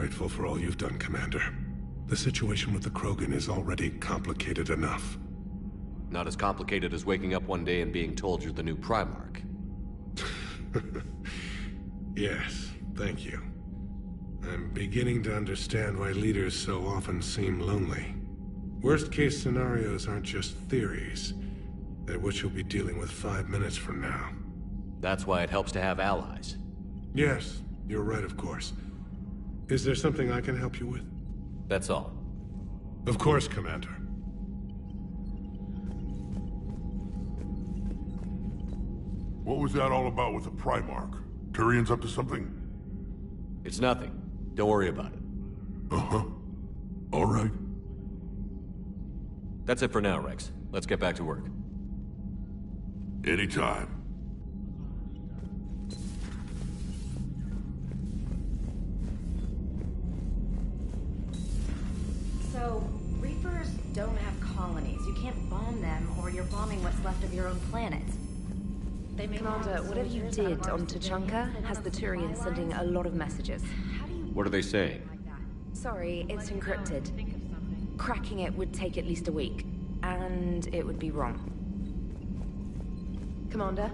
grateful for all you've done, Commander. The situation with the Krogan is already complicated enough. Not as complicated as waking up one day and being told you're the new Primarch. Yes, thank you. I'm beginning to understand why leaders so often seem lonely. Worst-case scenarios aren't just theories. They're what you'll be dealing with 5 minutes from now. That's why it helps to have allies. Yes, you're right, of course. Is there something I can help you with? That's all. Of course, Commander. What was that all about with the Primarch? Turian's up to something? It's nothing. Don't worry about it. Uh-huh. All right. That's it for now, Rex. Let's get back to work. Anytime. So, Reapers don't have colonies. You can't bomb them, or you're bombing what's left of your own planet. Commander, whatever you did on Tuchanka has the Turians sending a lot of messages. What are they saying? Sorry, it's encrypted. Cracking it would take at least a week, and it would be wrong. Commander?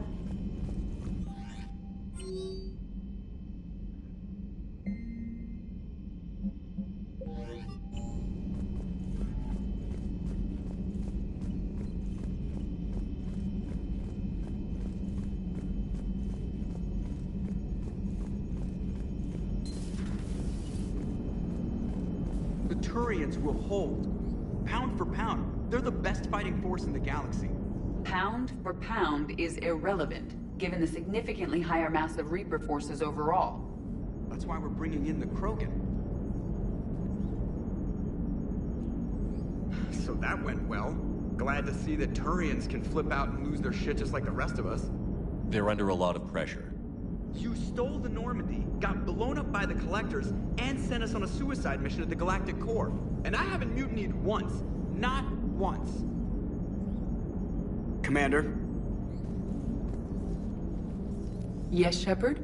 Turians will hold. Pound for pound, they're the best fighting force in the galaxy. Pound for pound is irrelevant, given the significantly higher mass of Reaper forces overall. That's why we're bringing in the Krogan. So that went well. Glad to see that Turians can flip out and lose their shit just like the rest of us. They're under a lot of pressure. You stole the Normandy, got blown up by the Collectors, and sent us on a suicide mission at the Galactic Core. And I haven't mutinied once. Not once. Commander? Yes, Shepard?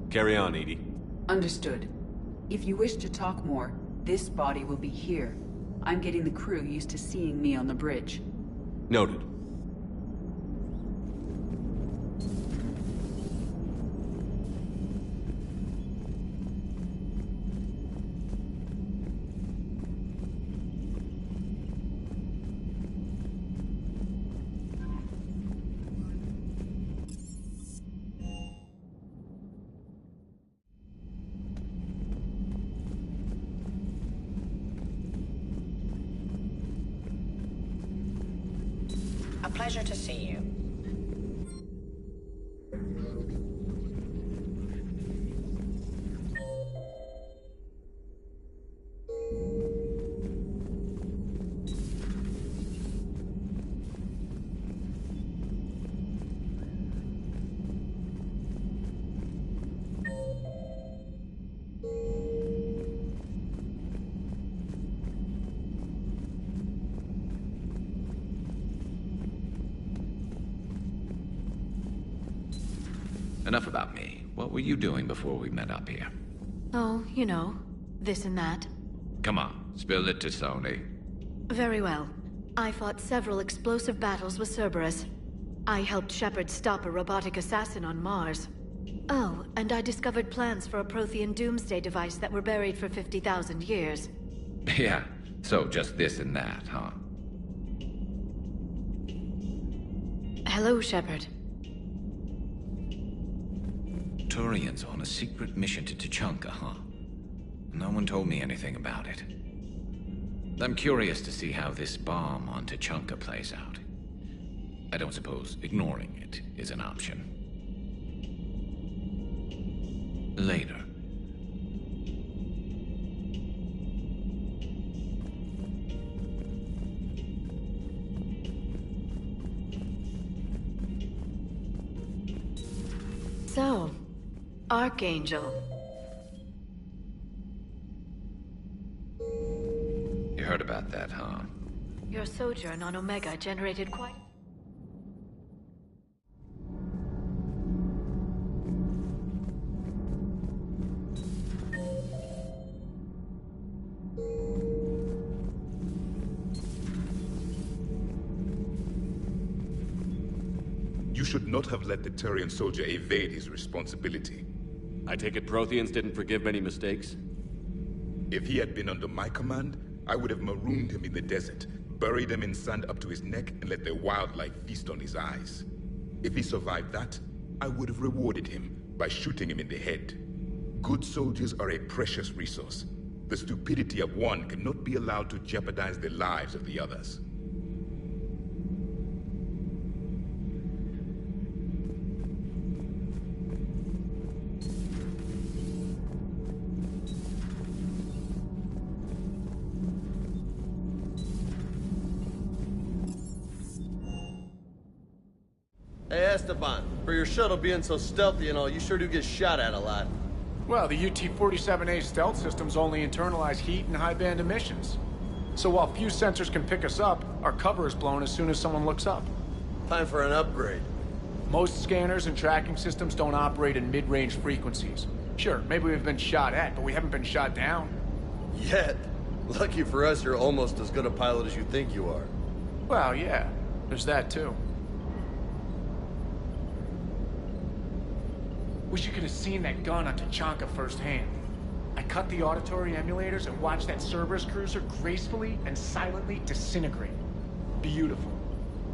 Carry on, Edie. Understood. If you wish to talk more, this body will be here. I'm getting the crew used to seeing me on the bridge. Noted. A pleasure to see you. Enough about me. What were you doing before we met up here? Oh, you know, this and that. Come on, spill it to Sony. Very well. I fought several explosive battles with Cerberus. I helped Shepard stop a robotic assassin on Mars. Oh, and I discovered plans for a Prothean doomsday device that were buried for 50,000 years. Yeah, so just this and that, huh? Hello, Shepard. Turians on a secret mission to Tuchanka, huh? No one told me anything about it. I'm curious to see how this bomb on Tuchanka plays out. I don't suppose ignoring it is an option. Later. So, Archangel. You heard about that, huh? Your sojourn on Omega generated quite... should not have let the Turian soldier evade his responsibility. I take it Protheans didn't forgive many mistakes? If he had been under my command, I would have marooned him in the desert, buried him in sand up to his neck, and let the wildlife feast on his eyes. If he survived that, I would have rewarded him by shooting him in the head. Good soldiers are a precious resource. The stupidity of one cannot be allowed to jeopardize the lives of the others. Hey, Esteban, for your shuttle being so stealthy and all, you sure do get shot at a lot. Well, the UT-47A stealth systems only internalize heat and high-band emissions. So while few sensors can pick us up, our cover is blown as soon as someone looks up. Time for an upgrade. Most scanners and tracking systems don't operate in mid-range frequencies. Sure, maybe we've been shot at, but we haven't been shot down. Yet. Lucky for us, you're almost as good a pilot as you think you are. Well, yeah. There's that, too. Wish you could have seen that gun on Tachanka firsthand. I cut the auditory emulators and watched that Cerberus cruiser gracefully and silently disintegrate. Beautiful.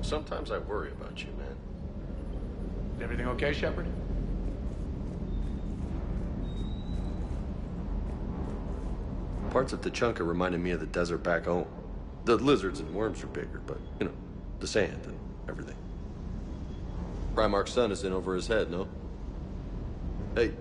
Sometimes I worry about you, man. Is everything okay, Shepard? Parts of Tachanka reminded me of the desert back home. The lizards and worms are bigger, but, you know, the sand and everything. Primarch's son is in over his head, no? Hey.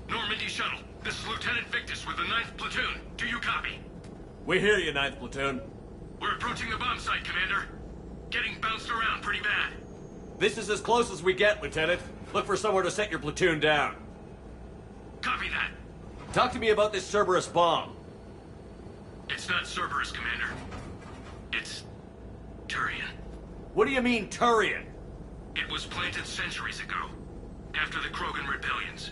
Normandy shuttle. This is Lieutenant Victus with the 9th Platoon. Do you copy? We hear you, 9th Platoon. We're approaching the bomb site, Commander. Getting bounced around pretty bad. This is as close as we get, Lieutenant. Look for somewhere to set your platoon down. Copy that. Talk to me about this Cerberus bomb. It's not Cerberus, Commander. It's Turian. What do you mean, Turian? It was planted centuries ago, after the Krogan rebellions.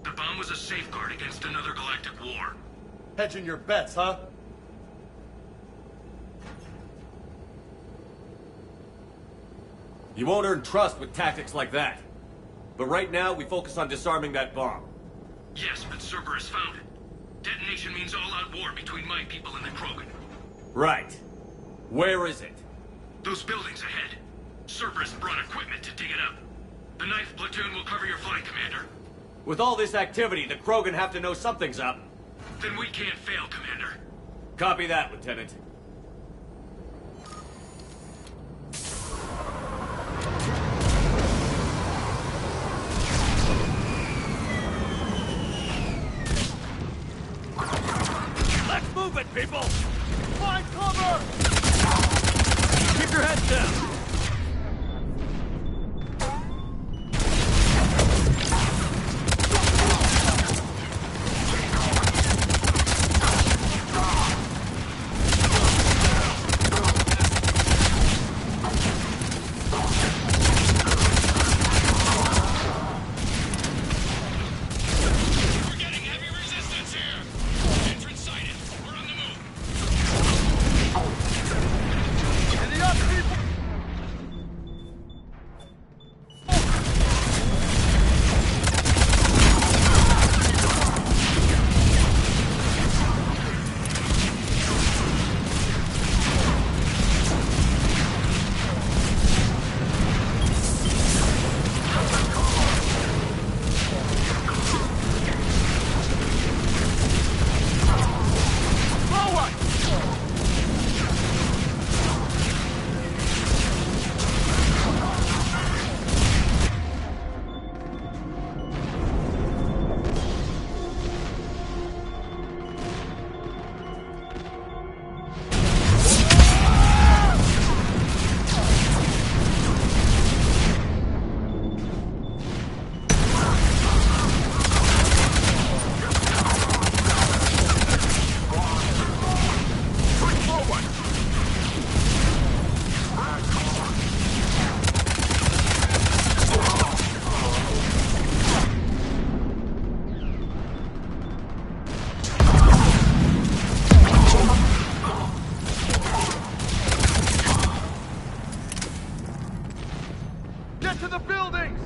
The bomb was a safeguard against another galactic war. Hedging your bets, huh? You won't earn trust with tactics like that. But right now, we focus on disarming that bomb. Yes, but Cerberus found it. Detonation means all-out war between my people and the Krogan. Right. Where is it? Those buildings ahead. Cerberus brought equipment to dig it up. The ninth platoon will cover your flank, Commander. With all this activity, the Krogan have to know something's up. Then we can't fail, Commander. Copy that, Lieutenant. Let's move it, people! Find cover! Keep your heads down! Get to the buildings!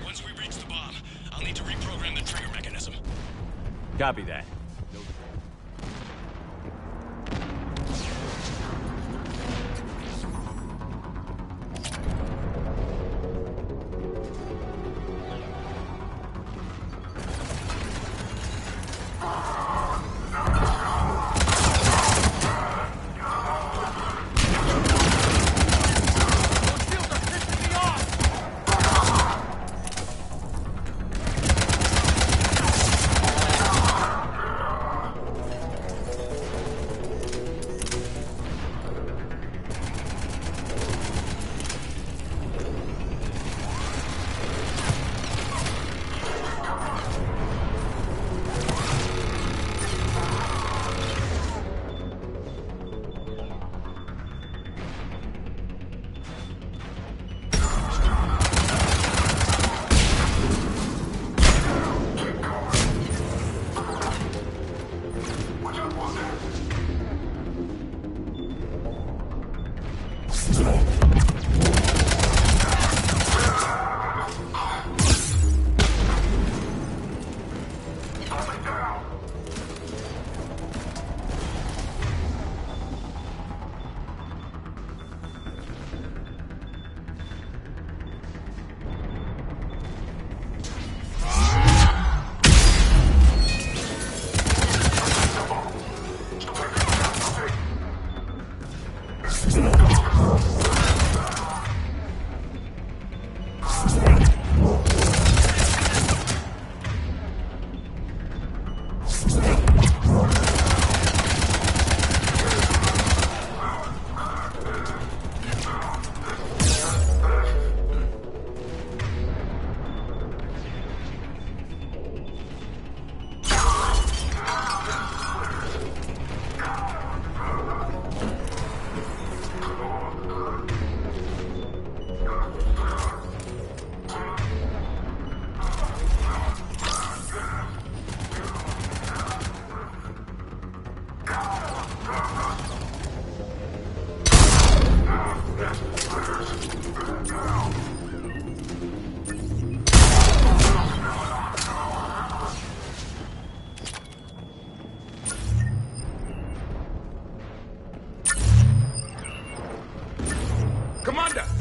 Once we reach the bomb, I'll need to reprogram the trigger mechanism. Copy that.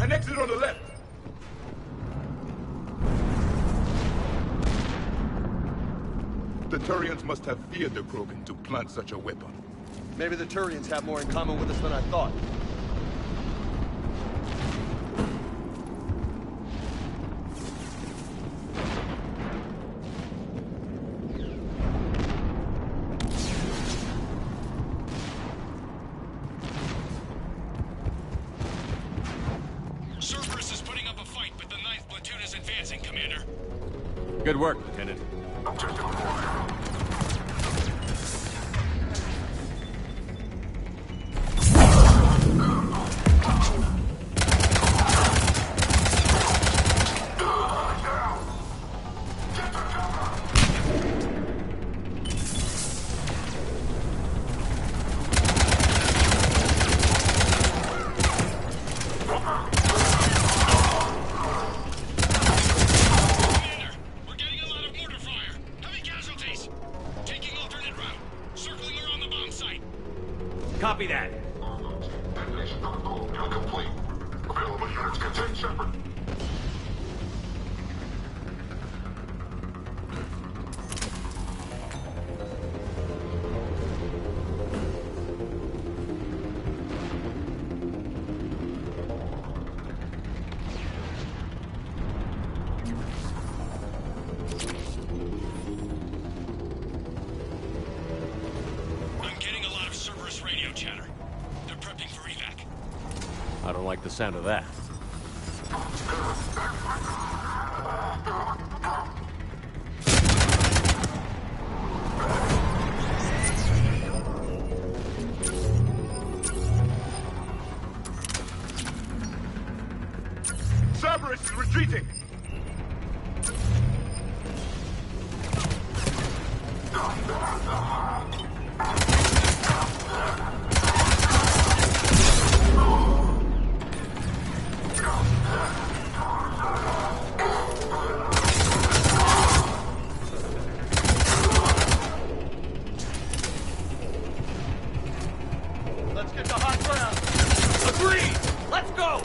An exit on the left! The Turians must have feared the Krogan to plant such a weapon. Maybe the Turians have more in common with us than I thought. Cerberus is putting up a fight, but the 9th platoon is advancing, Commander. Good work, Lieutenant. Copy that. Detonation protocol incomplete. Available units contain Shepard. Radio chatter. They're prepping for evac. I don't like the sound of that. Cerberus is retreating! Let's get to hot ground. Agreed. Let's go.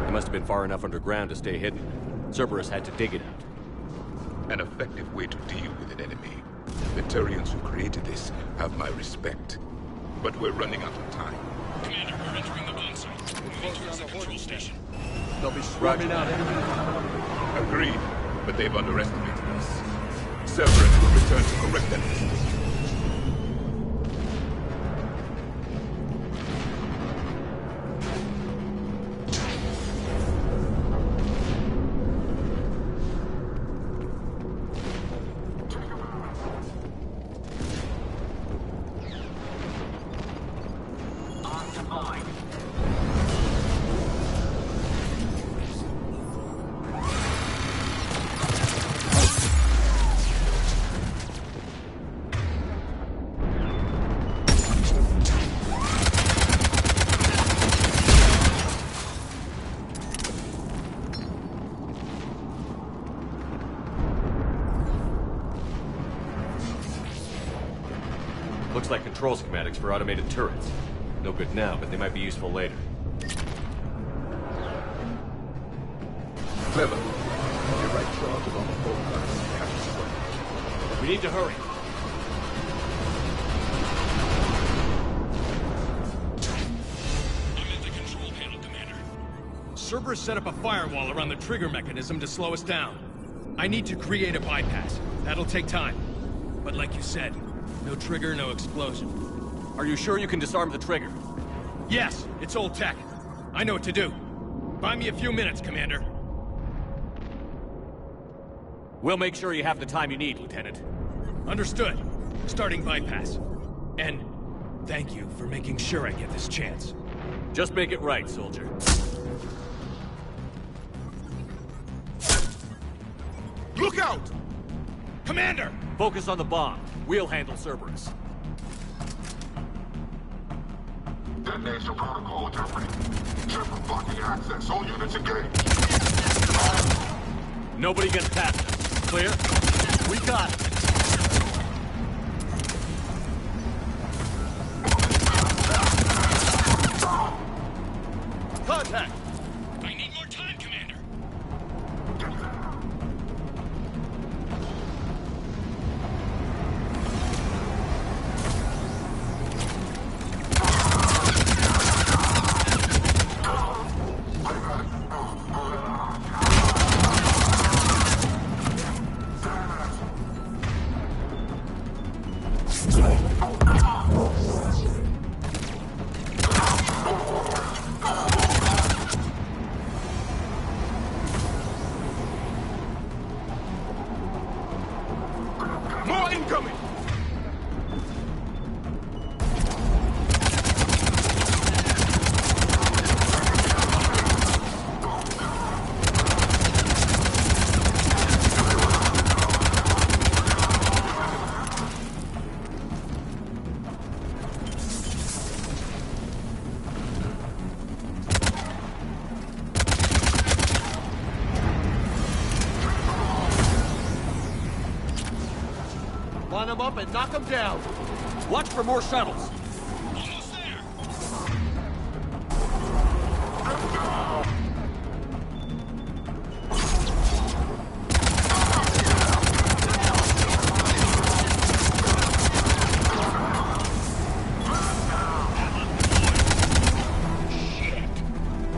He must have been far enough underground to stay hidden. Cerberus had to dig it out. An effective way to deal with an enemy. The Turians who created this have my respect. But we're running out of time. Commander, we're entering the bomb site. Moving towards the control station. They'll be swarming out any minute. Agreed, but they've underestimated us. Cerberus will return to correct that mistake. Looks like control schematics for automated turrets. No good now, but they might be useful later. Clever. You're right, charge of all the whole class. We need to hurry. I'm at the control panel, Commander. Cerberus set up a firewall around the trigger mechanism to slow us down. I need to create a bypass. That'll take time. But like you said, no trigger, no explosion. Are you sure you can disarm the trigger? Yes, it's old tech. I know what to do. Buy me a few minutes, Commander. We'll make sure you have the time you need, Lieutenant. Understood. Starting bypass. And thank you for making sure I get this chance. Just make it right, soldier. Look out! Commander! Focus on the bomb. We'll handle Cerberus. Detonation protocol interpreted. Shepard blocking access. All units engaged. Nobody gets past us. Clear? We got it. Contact! I need more time, Commander. More incoming! Line them up and knock them down. Watch for more shuttles. Almost there.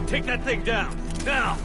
Take that thing down. Now!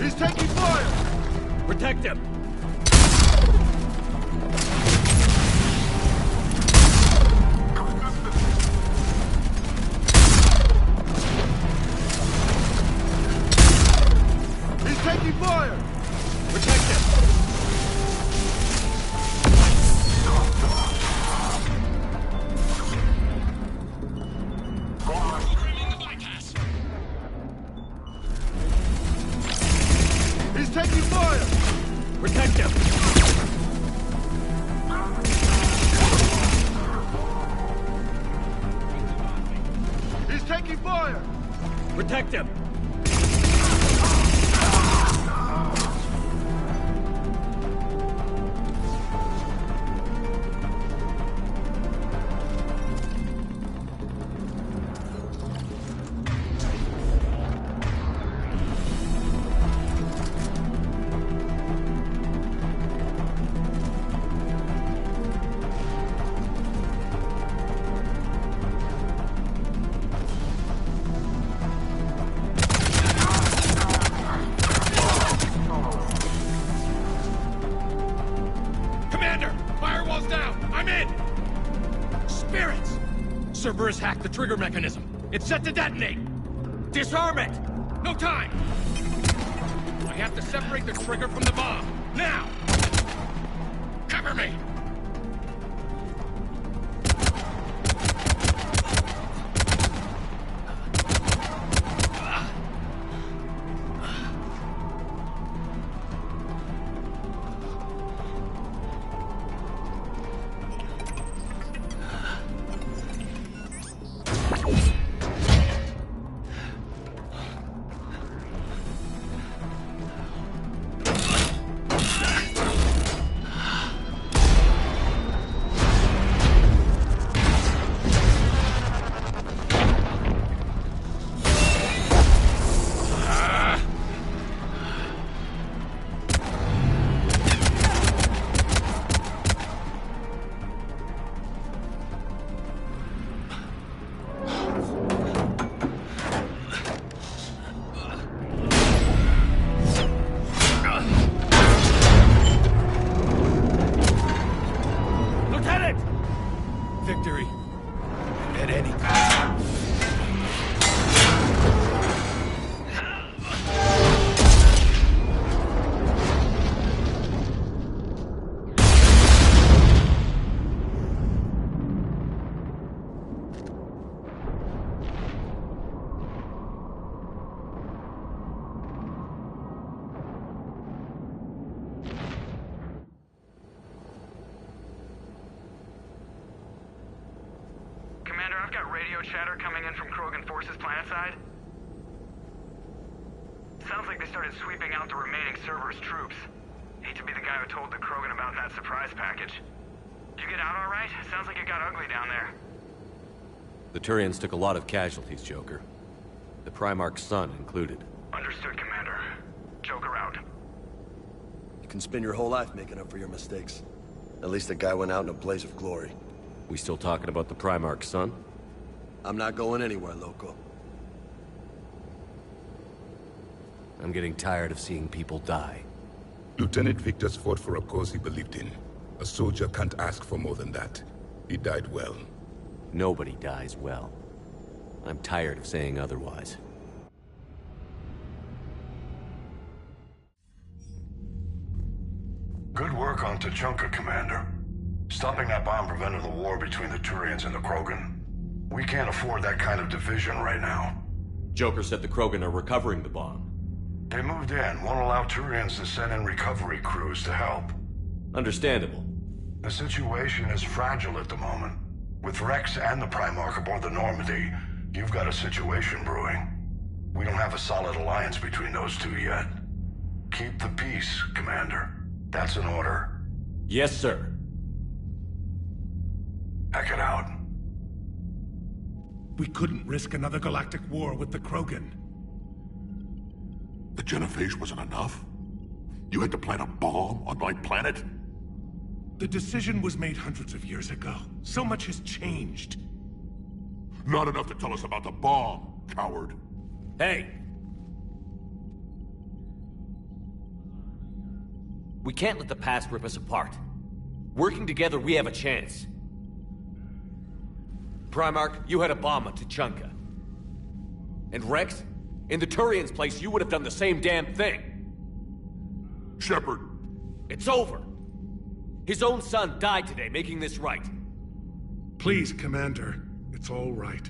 He's taking fire! Protect him! He's taking fire! Protect him! Programming the bypass. He's taking fire! Protect him! He's taking fire! Protect him! Commander, firewall's down. I'm in. Spirits. Cerberus hacked the trigger mechanism. It's set to detonate. Disarm it. No time. I have to separate the trigger from the bomb. Now. Cover me. radio chatter coming in from Krogan Forces planetside? Sounds like they started sweeping out the remaining Cerberus troops. Hate to be the guy who told the Krogan about that surprise package. You get out all right? Sounds like it got ugly down there. The Turians took a lot of casualties, Joker. The Primarch's son included. Understood, Commander. Joker out. You can spend your whole life making up for your mistakes. At least the guy went out in a blaze of glory. We still talking about the Primarch's son? I'm not going anywhere, Loco. I'm getting tired of seeing people die. Lieutenant Victor's fought for a cause he believed in. A soldier can't ask for more than that. He died well. Nobody dies well. I'm tired of saying otherwise. Good work on Tachanka, Commander. Stopping that bomb prevented the war between the Turians and the Krogan. We can't afford that kind of division right now. Joker said the Krogan are recovering the bomb. They moved in, won't allow Turians to send in recovery crews to help. Understandable. The situation is fragile at the moment. With Rex and the Primarch aboard the Normandy, you've got a situation brewing. We don't have a solid alliance between those two yet. Keep the peace, Commander. That's an order. Yes, sir. Heck it out. We couldn't risk another galactic war with the Krogan. The genophage wasn't enough? You had to plant a bomb on my planet? The decision was made hundreds of years ago. So much has changed. Not enough to tell us about the bomb, coward. Hey! We can't let the past rip us apart. Working together, we have a chance. Primarch, you had a bomb on Tachanka. And Rex, in the Turian's place, you would have done the same damn thing. Shepard. It's over. His own son died today, making this right. Please, Commander. It's all right.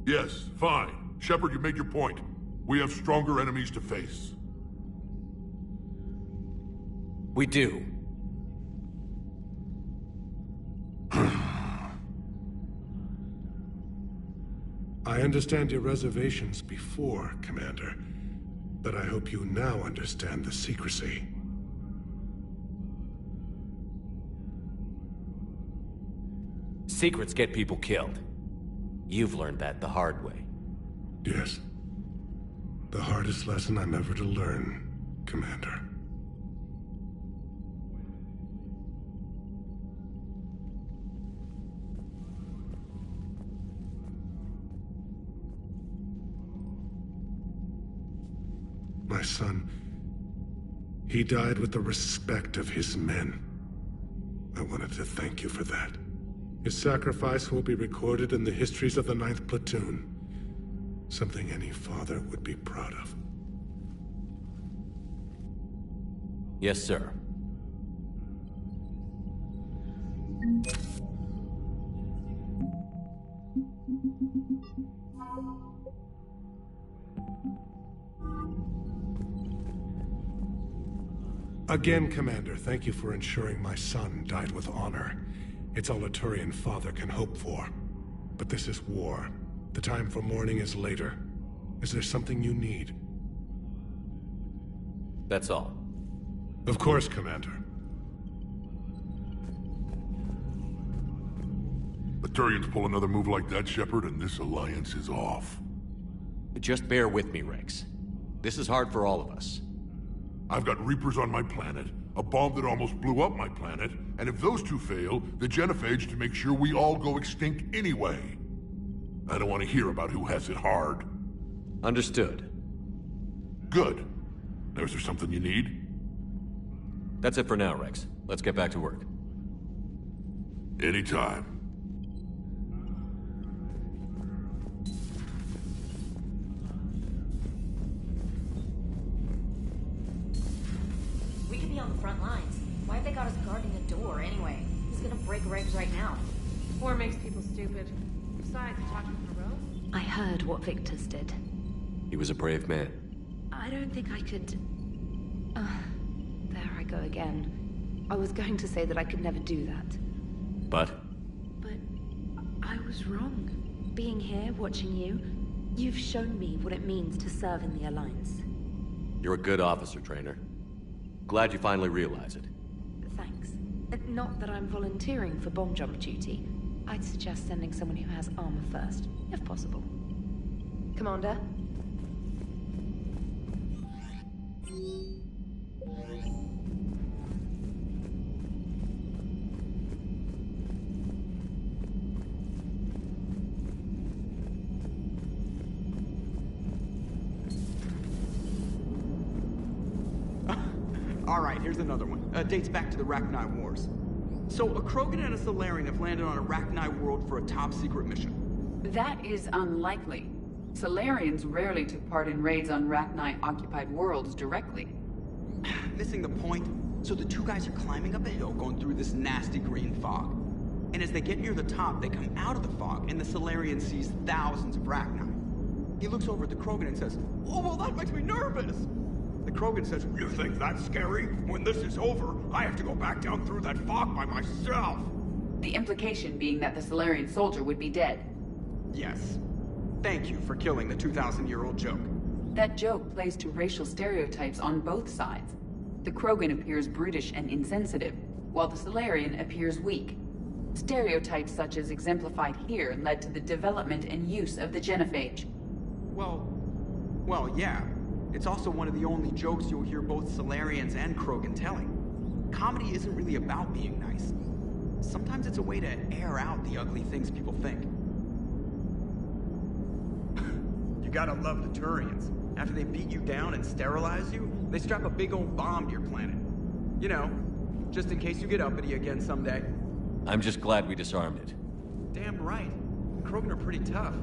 Yes, fine. Shepard, you made your point. We have stronger enemies to face. We do. I understand your reservations before, Commander, but I hope you now understand the secrecy. Secrets get people killed. You've learned that the hard way. Yes. The hardest lesson I'm ever to learn, Commander. My son, he died with the respect of his men. I wanted to thank you for that. His sacrifice will be recorded in the histories of the 9th Platoon. Something any father would be proud of. Yes, sir. Again, Commander, thank you for ensuring my son died with honor. It's all a Turian father can hope for. But this is war. The time for mourning is later. Is there something you need? That's all. Of course, Commander. The Turians pull another move like that, Shepard, and this alliance is off. Just bear with me, Rex. This is hard for all of us. I've got Reapers on my planet, a bomb that almost blew up my planet, and if those two fail, the genophage to make sure we all go extinct anyway. I don't want to hear about who has it hard. Understood. Good. Now, is there something you need? That's it for now, Rex. Let's get back to work. Anytime. We could be on the front lines. Why have they got us guarding the door anyway? Who's gonna break regs right now? War makes people stupid. Besides, talking from the road. I heard what Victor's did. He was a brave man. I don't think I could... there I go again. I was going to say that I could never do that. But? But I was wrong. Being here, watching you, you've shown me what it means to serve in the Alliance. You're a good officer, Trainer. Glad you finally realize it. Thanks. Not that I'm volunteering for bomb jump duty. I'd suggest sending someone who has armor first, if possible. Commander? Alright, here's another one. Dates back to the Rachni Wars. So, a Krogan and a Solarian have landed on a Rachni world for a top-secret mission. That is unlikely. Solarians rarely took part in raids on Rachni-occupied worlds directly. Missing the point? So the two guys are climbing up a hill going through this nasty green fog. And as they get near the top, they come out of the fog, and the Solarian sees thousands of Rachni. He looks over at the Krogan and says, "Oh, well, that makes me nervous!" The Krogan says, "You think that's scary? When this is over, I have to go back down through that fog by myself." The implication being that the Solarian soldier would be dead. Yes. Thank you for killing the 2,000-year-old joke. That joke plays to racial stereotypes on both sides. The Krogan appears brutish and insensitive, while the Solarian appears weak. Stereotypes such as exemplified here led to the development and use of the genophage. Well, yeah. It's also one of the only jokes you'll hear both Solarians and Krogan telling. Comedy isn't really about being nice. Sometimes it's a way to air out the ugly things people think. You gotta love the Turians. After they beat you down and sterilize you, they strap a big old bomb to your planet. You know, just in case you get uppity again someday. I'm just glad we disarmed it. Damn right. Krogan are pretty tough.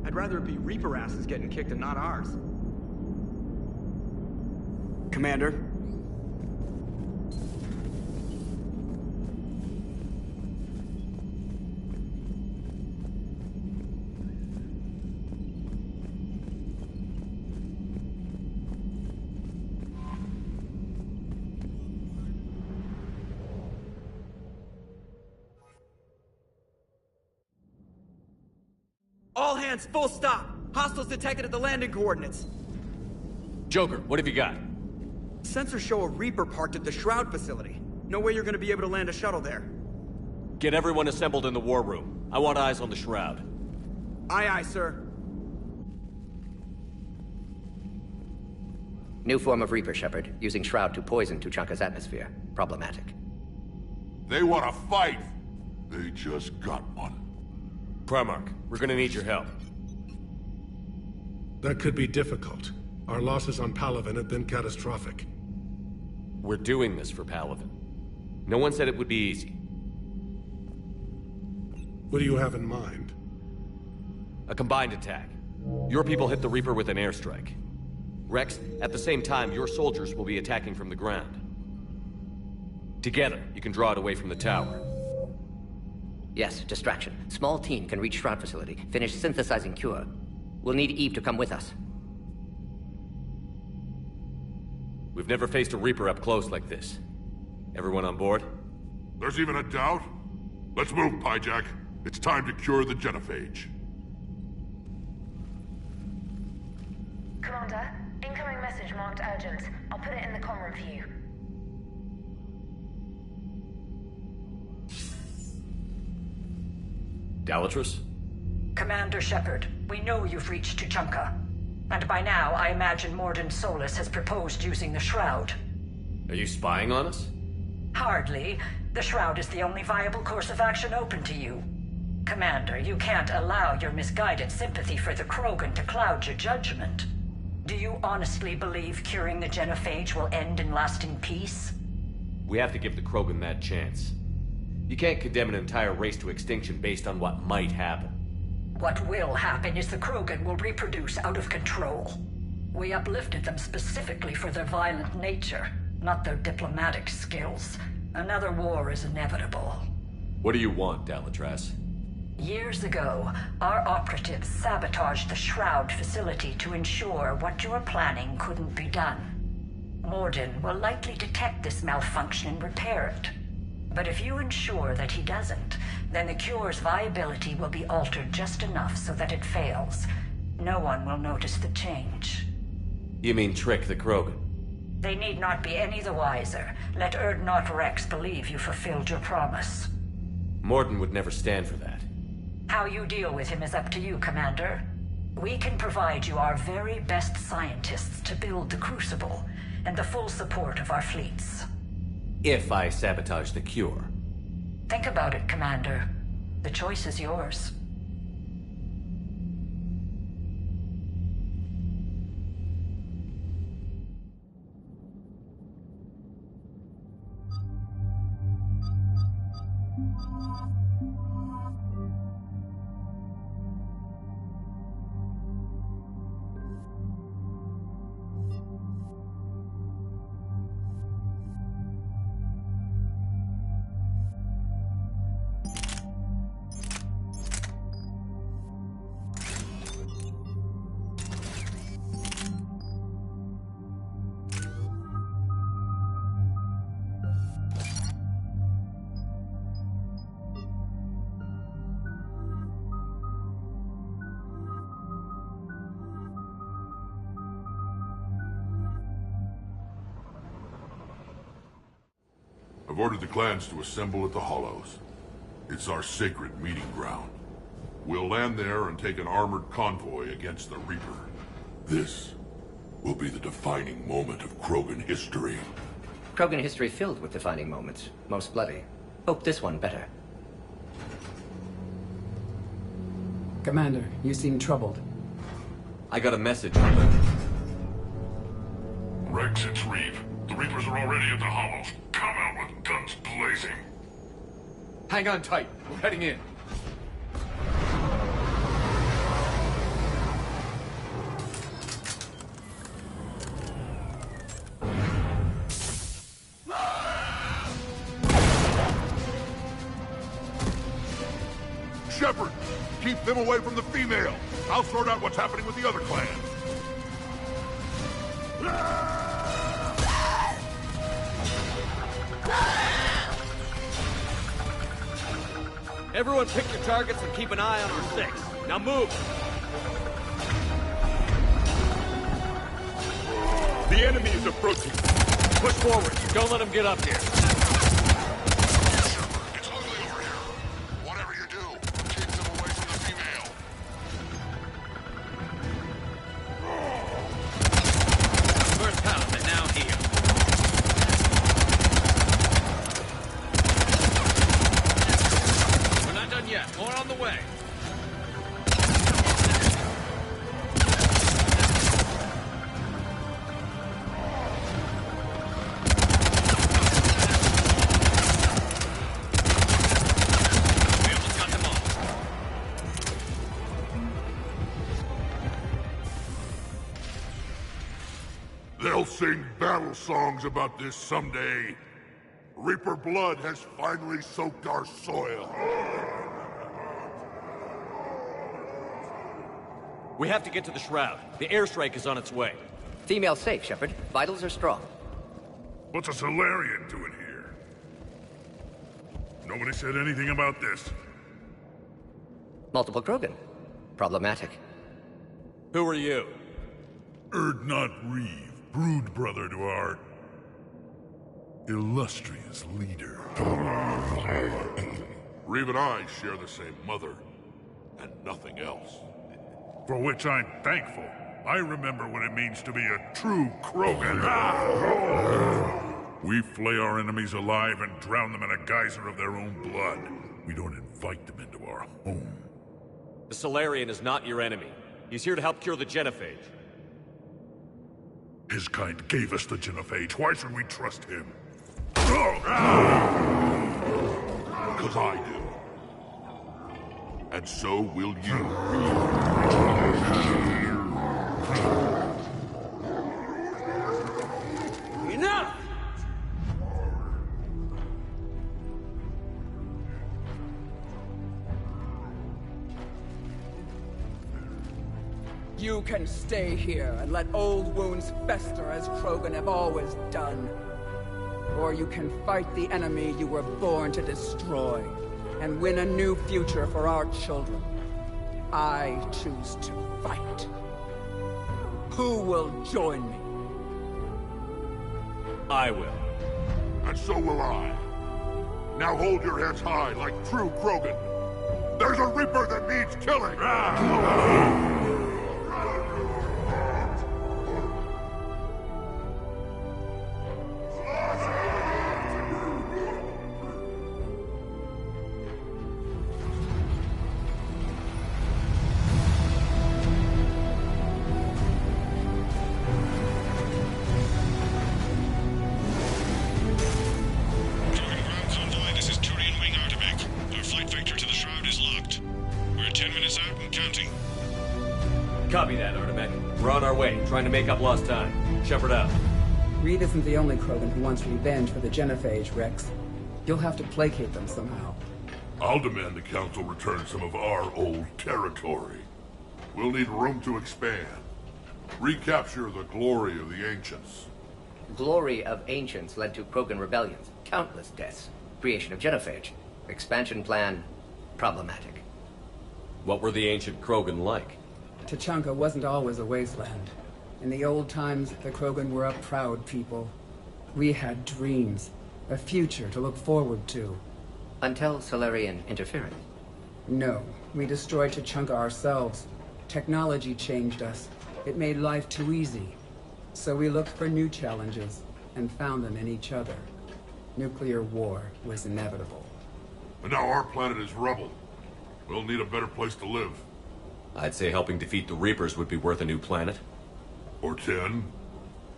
I'd rather it be Reaper asses getting kicked and not ours. Commander? All hands, full stop! Hostiles detected at the landing coordinates. Joker, what have you got? Sensors show a Reaper parked at the Shroud facility. No way you're gonna be able to land a shuttle there. Get everyone assembled in the war room. I want eyes on the Shroud. Aye, aye, sir. New form of Reaper, Shepard, using Shroud to poison Tuchanka's atmosphere. Problematic. They want to fight! They just got one. Primarch, we're gonna need your help. That could be difficult. Our losses on Palaven have been catastrophic. We're doing this for Palaven. No one said it would be easy. What do you have in mind? A combined attack. Your people hit the Reaper with an airstrike. Rex, at the same time, your soldiers will be attacking from the ground. Together, you can draw it away from the tower. Yes, distraction. Small team can reach Shroud facility, finish synthesizing cure. We'll need Eve to come with us. We've never faced a Reaper up close like this. Everyone on board? There's even a doubt? Let's move, Pyjack. It's time to cure the genophage. Commander, incoming message marked urgent. I'll put it in the comm room for you. Dalatrus? Commander Shepard, we know you've reached Tuchanka. And by now, I imagine Mordin Solus has proposed using the Shroud. Are you spying on us? Hardly. The Shroud is the only viable course of action open to you. Commander, you can't allow your misguided sympathy for the Krogan to cloud your judgment. Do you honestly believe curing the genophage will end in lasting peace? We have to give the Krogan that chance. You can't condemn an entire race to extinction based on what might happen. What will happen is the Krogan will reproduce out of control. We uplifted them specifically for their violent nature, not their diplomatic skills. Another war is inevitable. What do you want, Dalatrus? Years ago, our operatives sabotaged the Shroud facility to ensure what you were planning couldn't be done. Mordin will likely detect this malfunction and repair it. But if you ensure that he doesn't, then the cure's viability will be altered just enough so that it fails. No one will notice the change. You mean trick the Krogan? They need not be any the wiser. Let Urdnot Rex believe you fulfilled your promise. Mordin would never stand for that. How you deal with him is up to you, Commander. We can provide you our very best scientists to build the Crucible, and the full support of our fleets. If I sabotage the cure. Think about it, Commander. The choice is yours. I've ordered the clans to assemble at the Hollows. It's our sacred meeting ground. We'll land there and take an armored convoy against the Reaper. This will be the defining moment of Krogan history. Krogan history filled with defining moments. Most bloody. Hope this one better. Commander, you seem troubled. I got a message from them. Rex, it's Reeve. The Reapers are already at the Hollows. Come out with guns blazing. Hang on tight. We're heading in. Shepard, keep them away from the female. I'll sort out what's happening with the other clans. Everyone pick your targets and keep an eye on our six. Now move! The enemy is approaching. Push forward. Don't let them get up here. It's ugly over here. Whatever you do, keep them away from the female. First house and now here. We're not done yet. More on the way. They'll sing battle songs about this someday. Reaper blood has finally soaked our soil. We have to get to the Shroud. The airstrike is on its way. Female safe, Shepard. Vitals are strong. What's a Solarian doing here? Nobody said anything about this. Multiple Krogan. Problematic. Who are you? Urdnot Reeve, brood brother to our illustrious leader. Reeve and I share the same mother, and nothing else. For which I'm thankful. I remember what it means to be a true Krogan. We flay our enemies alive and drown them in a geyser of their own blood. We don't invite them into our home. The Solarian is not your enemy. He's here to help cure the genophage. His kind gave us the genophage. Why should we trust him? Because I do. And so will you. Enough! You can stay here and let old wounds fester as Krogan have always done. Or you can fight the enemy you were born to destroy, and win a new future for our children. I choose to fight. Who will join me? I will. And so will I. Now hold your heads high like true Krogan. There's a Reaper that needs killing! Copy that, Artemec. We're on our way, trying to make up lost time. Shepard out. Reed isn't the only Krogan who wants revenge for the Genophage, Rex. You'll have to placate them somehow. I'll demand the Council return some of our old territory. We'll need room to expand. Recapture the glory of the Ancients. Glory of Ancients led to Krogan rebellions, countless deaths, creation of Genophage. Expansion plan, problematic. What were the ancient Krogan like? Tachanka wasn't always a wasteland. In the old times, the Krogan were a proud people. We had dreams, a future to look forward to. Until Solarian interference? No, we destroyed Tachanka ourselves. Technology changed us. It made life too easy. So we looked for new challenges, and found them in each other. Nuclear war was inevitable. And now our planet is rubble. We'll need a better place to live. I'd say helping defeat the Reapers would be worth a new planet. Or 10.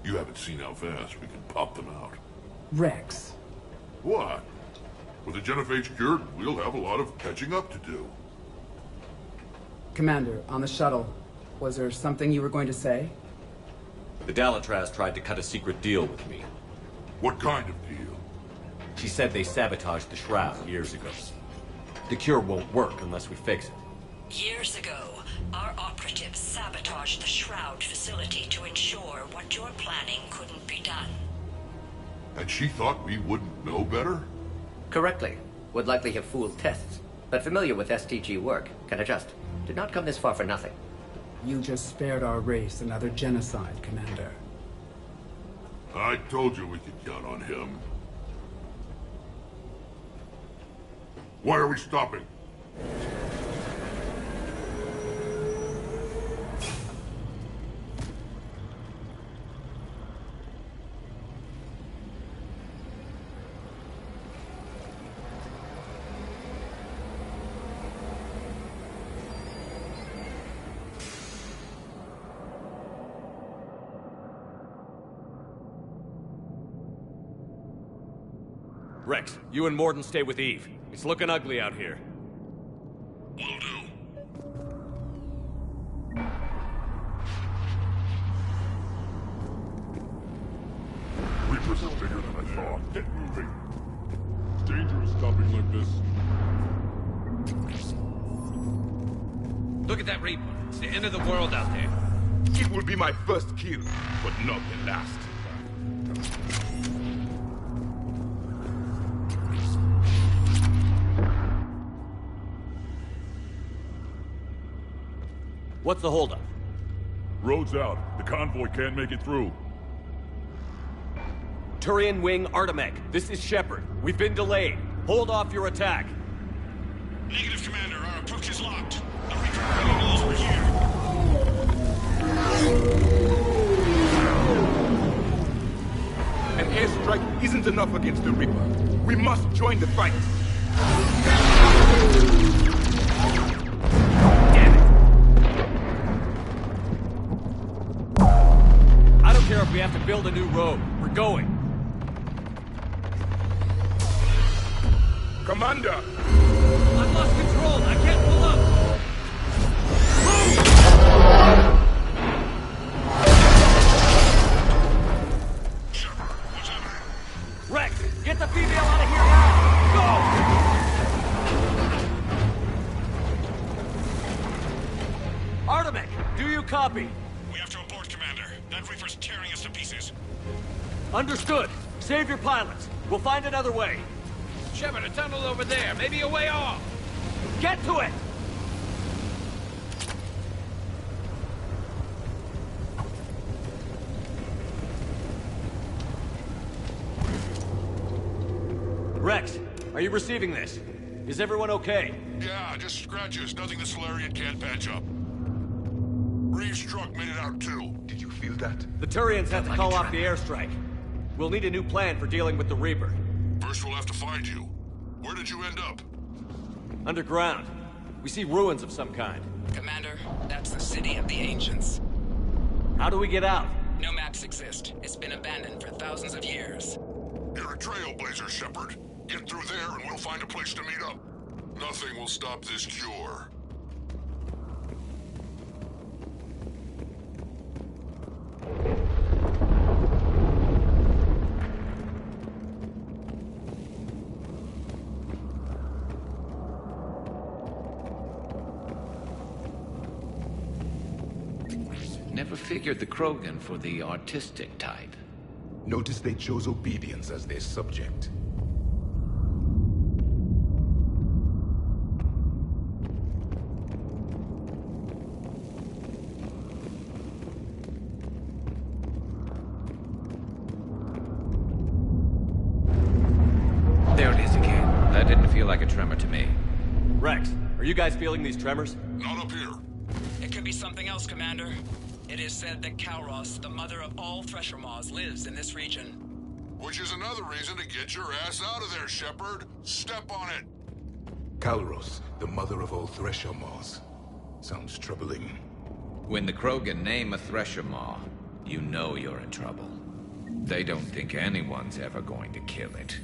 You haven't seen how fast we can pop them out. Rex. What? With the Genophage cured, we'll have a lot of catching up to do. Commander, on the shuttle, was there something you were going to say? The Dalatraz tried to cut a secret deal with me. What kind of deal? She said they sabotaged the Shroud years ago. The cure won't work unless we fix it. Years ago, our operatives sabotaged the Shroud facility to ensure what you're planning couldn't be done. And she thought we wouldn't know better? Correctly. Would likely have fooled tests, but familiar with STG work, can adjust. Did not come this far for nothing. You just spared our race another genocide, Commander. I told you we could count on him. Why are we stopping? Rex, you and Morden stay with Eve. It's looking ugly out here. Will do. Reapers are bigger than I thought. Get moving. It's dangerous stopping like this. Look at that Reaper. It's the end of the world out there. It will be my first kill, but not the last. What's the holdup? Road's out. The convoy can't make it through. Turian Wing Artemec, this is Shepard. We've been delayed. Hold off your attack. Negative, Commander. Our approach is locked. The Reaper already knows we're here. An airstrike isn't enough against the Reaper. We must join the fight. I don't care if we have to build a new road. We're going. Commander! I've lost control. I can't pull up. Rex, get the female out of here now! Go! Artemec, do you copy? We have to abort, Commander. That Reaper's tearing us to pieces. Understood. Save your pilots. We'll find another way. Shepard, a tunnel over there. Maybe a way off. Get to it! Rex, are you receiving this? Is everyone okay? Yeah, just scratches. Nothing the Solarian can't patch up. Reeves' truck made it out too. Did you feel that? The Turians have to call off the airstrike. We'll need a new plan for dealing with the Reaper. First we'll have to find you. Where did you end up? Underground. We see ruins of some kind. Commander, that's the city of the Ancients. How do we get out? No maps exist. It's been abandoned for thousands of years. You're a trailblazer, Shepard. Get through there and we'll find a place to meet up. Nothing will stop this cure. Never figured the Krogan for the artistic type. Notice they chose obedience as their subject. There it is again. That didn't feel like a tremor to me. Rex, are you guys feeling these tremors? Not up here. It could be something else, Commander. It is said that Kalros, the mother of all Thresher Maws, lives in this region. Which is another reason to get your ass out of there, Shepard. Step on it. Kalros, the mother of all Thresher Maws. Sounds troubling. When the Krogan name a Thresher Maw, you know you're in trouble. They don't think anyone's ever going to kill it.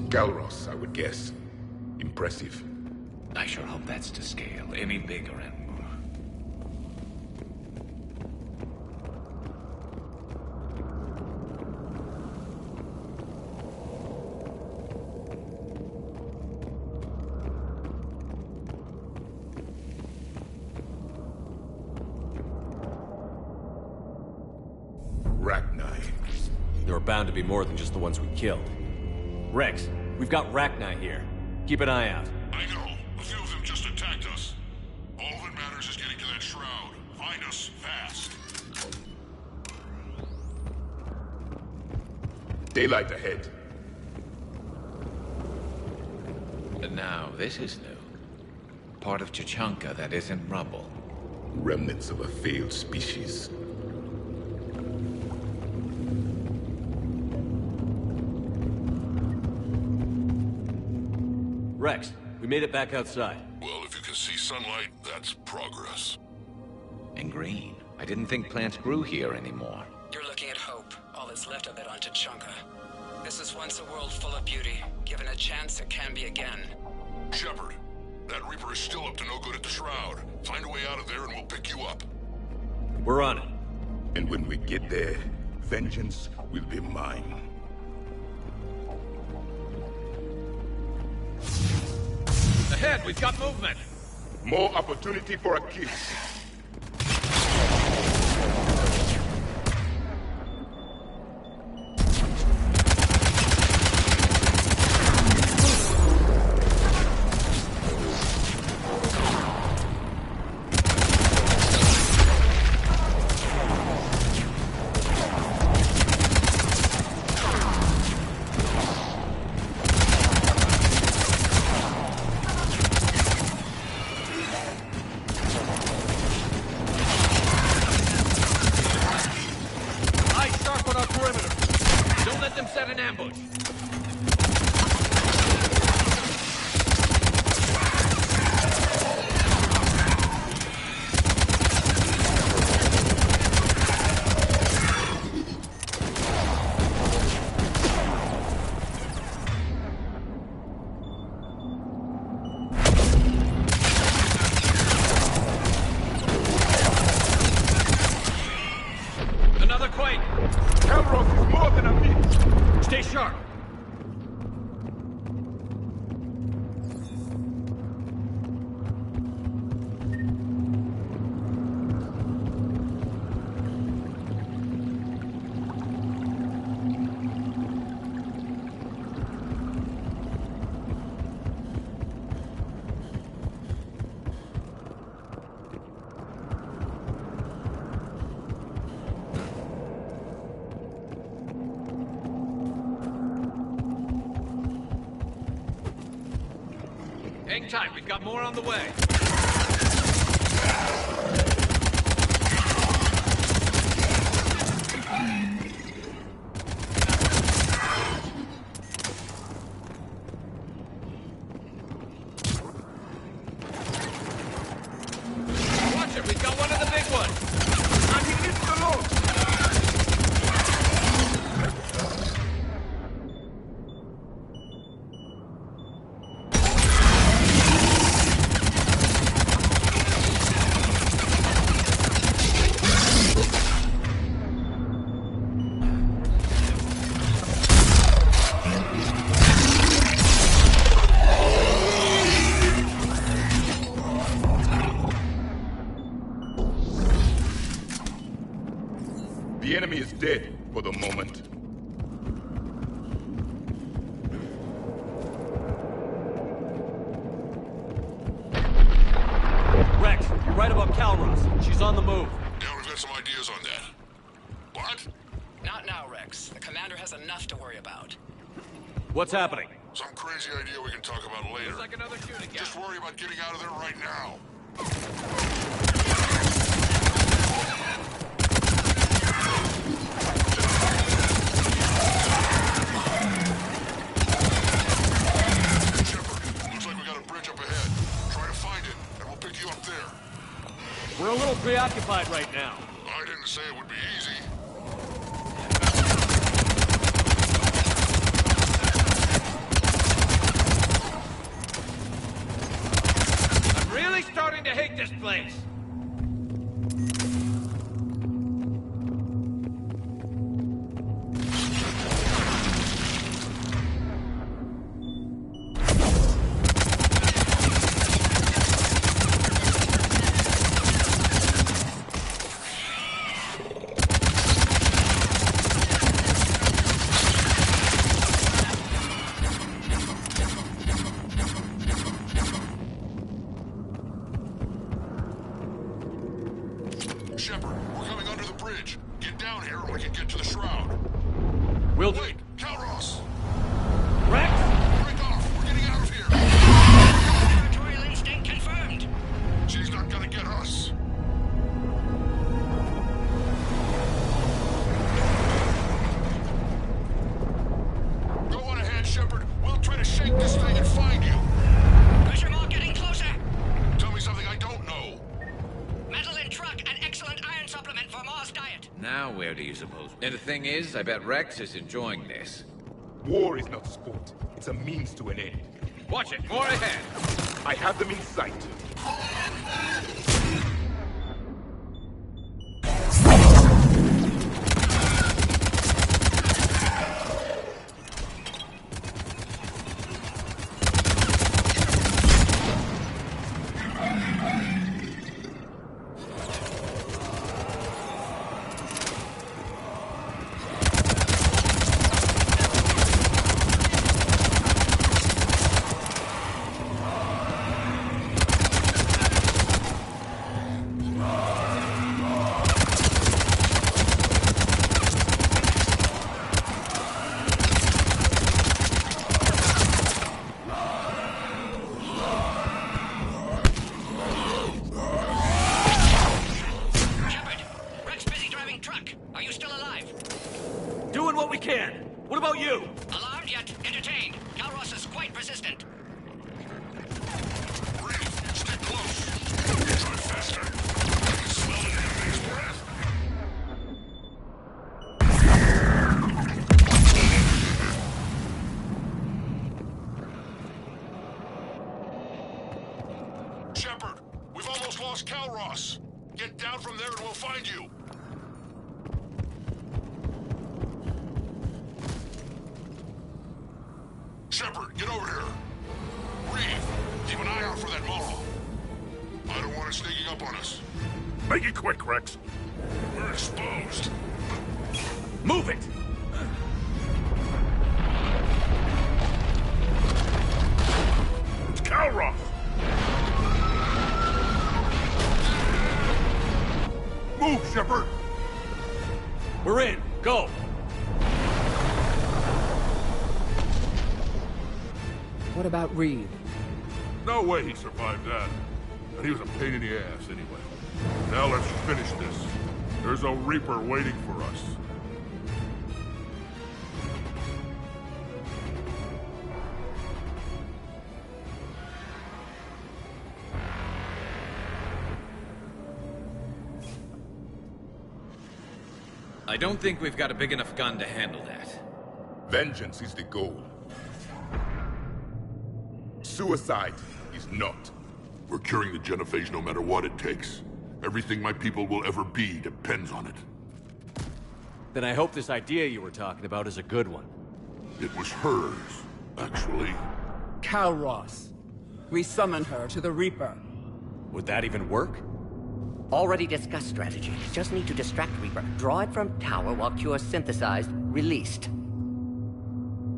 Kalros, I would guess. Impressive. I sure hope that's to scale. Any bigger and more. Rachni. There are bound to be more than just the ones we killed. Rex, we've got Rachni here. Keep an eye out. I know. A few of them just attacked us. All that matters is getting to that shroud. Find us fast. Daylight ahead. Now, this is new. Part of Chichanka that isn't rubble. Remnants of a failed species. Rex, we made it back outside. Well, if you can see sunlight, that's progress. And green. I didn't think plants grew here anymore. You're looking at hope, all that's left of it on Chichanka. This is once a world full of beauty. Given a chance, it can be again. Shepard, that Reaper is still up to no good at the Shroud. Find a way out of there and we'll pick you up. We're on it. And when we get there, vengeance will be mine. Ahead, we've got movement. More opportunity for a kill. Stay sharp. Hang tight, we've got more on the way. Watch it, we've got one of the big ones. The enemy is dead for the moment. Rex, you're right about Calros. She's on the move. Yeah, we've got some ideas on that. What? Not now, Rex. The commander has enough to worry about. What's happening? Some crazy idea we can talk about later. Like another shooting gallery. Just worry about getting out of there right now. Shepard, looks like we got a bridge up ahead. Try to find it, and we'll pick you up there. We're a little preoccupied right now. I didn't say it would be easy. I'm really starting to hate this place. Shepard, we're coming under the bridge. Get down here and we can get to the shroud. We'll do. Wait, Calros! Rex! Break off! We're getting out of here! Territorial instinct confirmed. She's not gonna get us. Go on ahead, Shepard. We'll try to shake this thing and find you. Pressure mark getting closer. Tell me something I don't know. Metal in truck and excellent iron supplement for Mars diet. Now where do you suppose? And the thing is, I bet Rex is enjoying this. War is not sport. It's a means to an end. Watch it, more ahead. I have them in sight. Doing what we can. What about you? Alarmed yet entertained. Calros is quite persistent. Breathe. Stay close. Try faster. I can smell the enemy's breath. Shepard, we've almost lost Calros. Get down from there and we'll find you. up on us. Make it quick, Rex. We're exposed. Move it! It's Calroth! Move, Shepard! We're in. Go! What about Reed? No way he survived that. And he was a pain in the ass anyway. Now let's finish this. There's a Reaper waiting for us. I don't think we've got a big enough gun to handle that. Vengeance is the goal. Suicide is not. We're curing the genophage no matter what it takes. Everything my people will ever be depends on it. Then I hope this idea you were talking about is a good one. It was hers, actually. Calross. We summoned her to the Reaper. Would that even work? Already discussed strategy. Just need to distract Reaper. Draw it from tower while Cure synthesized, released.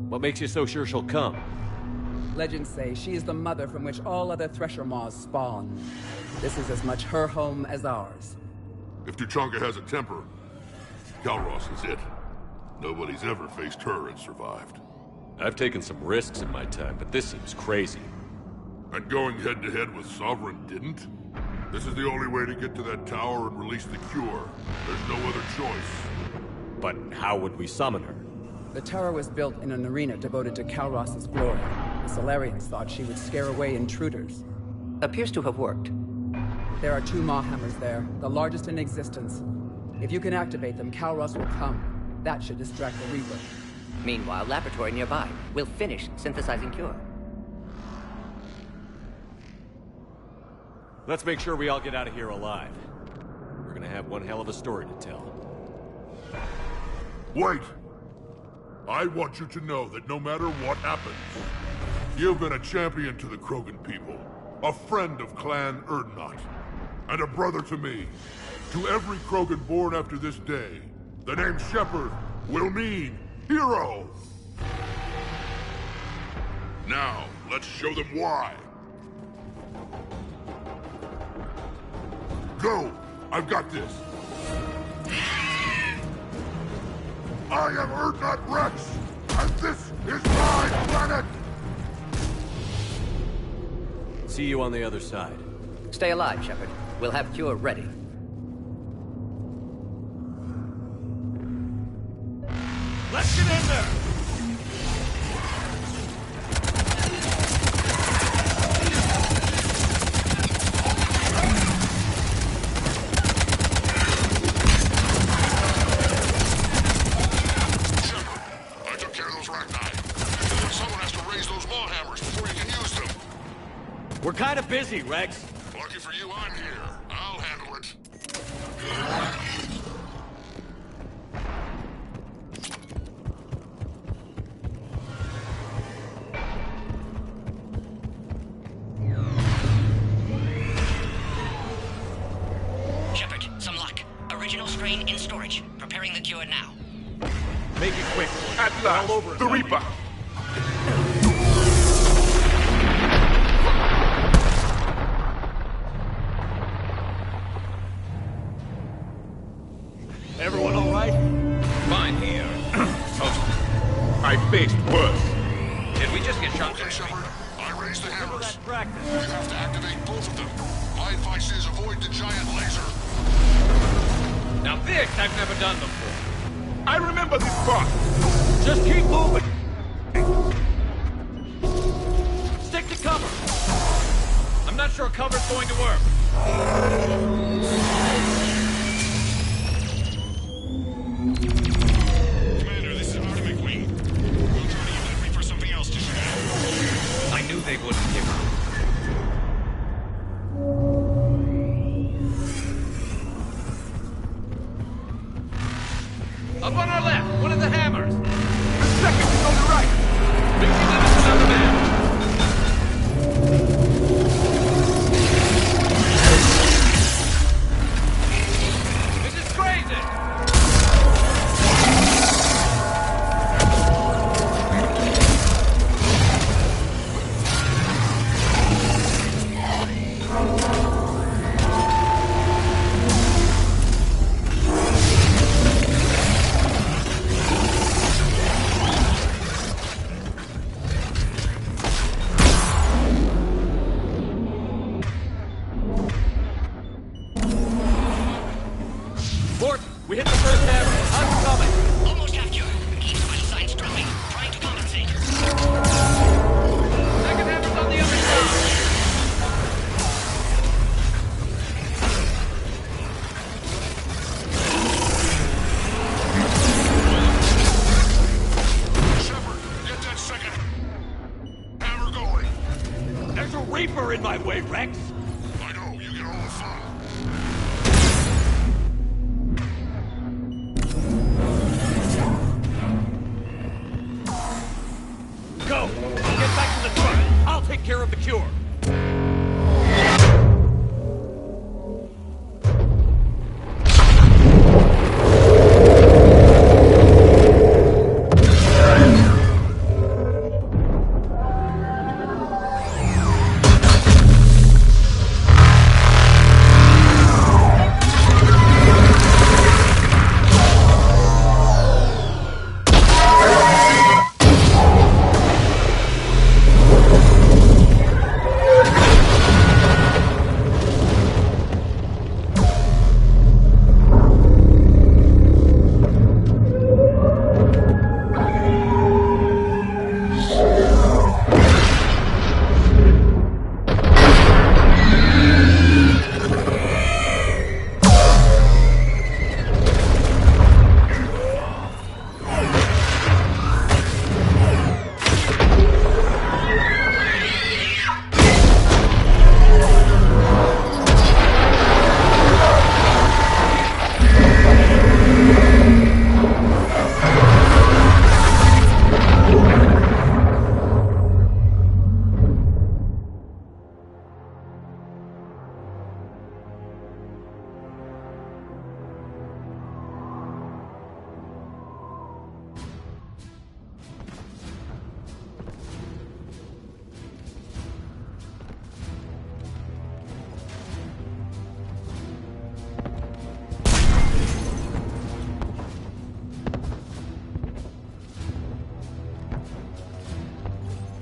What makes you so sure she'll come? Legends say she is the mother from which all other Thresher Maws spawn. This is as much her home as ours. If Tuchanka has a temper, Calross is it. Nobody's ever faced her and survived. I've taken some risks in my time, but this seems crazy. And going head-to-head with Sovereign didn't? This is the only way to get to that tower and release the cure. There's no other choice. But how would we summon her? The tower was built in an arena devoted to Calross's glory. The Solarians thought she would scare away intruders. Appears to have worked. There are 2 Maw hammers there, the largest in existence. If you can activate them, Calross will come. That should distract the Reaper. Meanwhile, laboratory nearby. We'll finish synthesizing Cure. Let's make sure we all get out of here alive. We're gonna have one hell of a story to tell. Wait! I want you to know that no matter what happens, you've been a champion to the Krogan people, a friend of Clan Erdnot, and a brother to me. To every Krogan born after this day, the name Shepard will mean hero! Now, let's show them why. Go! I've got this! I am Erdnot Rex, and this is my planet! See you on the other side. Stay alive, Shepard. We'll have Cure ready. Let's get in there! We're kind of busy, Rex. Lucky for you, I'm here. I'll handle it. Shepard, some luck. Original strain in storage. Preparing the cure now. Make it quick. At last, all over the Reaper! Everyone all right? Fine here. I faced worse. Did we just get shot? Okay, Shepard. I raised the hammers. Practice. You have to activate both of them. My advice is avoid the giant laser. Now this I've never done before. I remember this part. Just keep moving. Stick to cover. I'm not sure cover's going to work. Commander, this is Atomic Wing. We'll try to use that Reaper something else to shoot at. I knew they wouldn't give up. Up on our left, one of the hammers. The second is on the right. Mixing them with another man. Mort, we hit the first hammer. I'm coming. Almost have you. Keeps vital signs dropping. Trying to compensate. Second hammer's on the other side. There's a Reaper in my way, Rex! I know, you get all the fun. Go! Get back to the truck! I'll take care of the cure!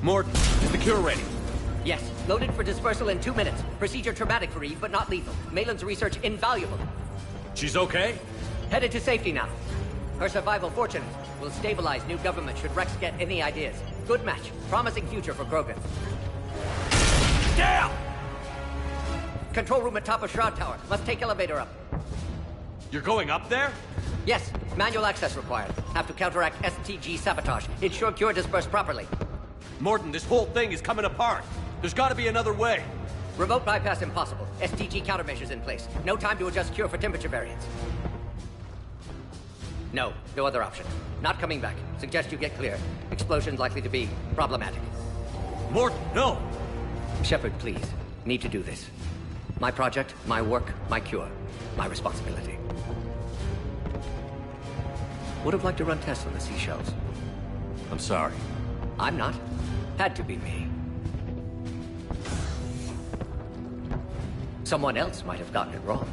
Mort, is the cure ready? Yes, loaded for dispersal in 2 minutes. Procedure traumatic for Eve, but not lethal. Malin's research invaluable. She's okay? Headed to safety now. Her survival fortunate. Will stabilize new government should Rex get any ideas. Good match. Promising future for Krogan. Damn! Control room at top of Shroud Tower. Must take elevator up. You're going up there? Yes, manual access required. Have to counteract STG sabotage. Ensure cure dispersed properly. Morton, this whole thing is coming apart. There's gotta be another way. Remote bypass impossible. STG countermeasures in place. No time to adjust cure for temperature variance. No other option. Not coming back. Suggest you get clear. Explosion's likely to be problematic. Morton, no! Shepard, please. Need to do this. My project, my work, my cure. My responsibility. Would have liked to run tests on the seashells. I'm sorry. I'm not. Had to be me. Someone else might have gotten it wrong.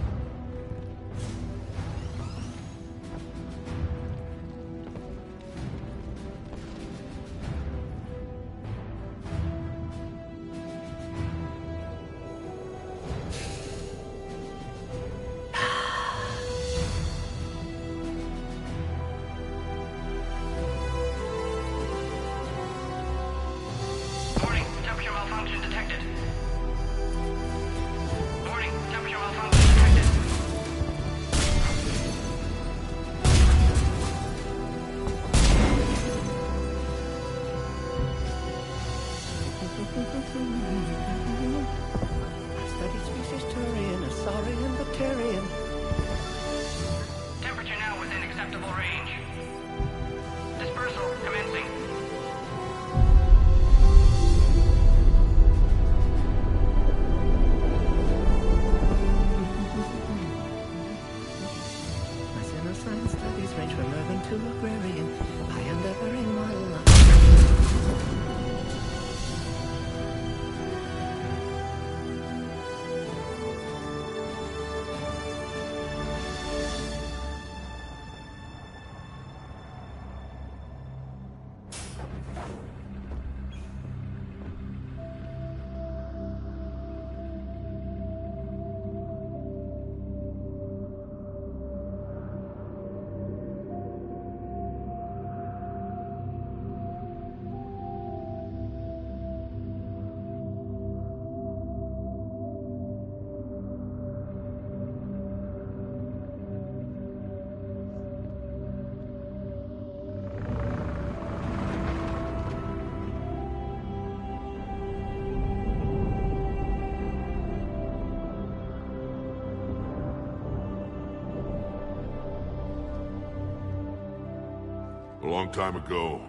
A long time ago,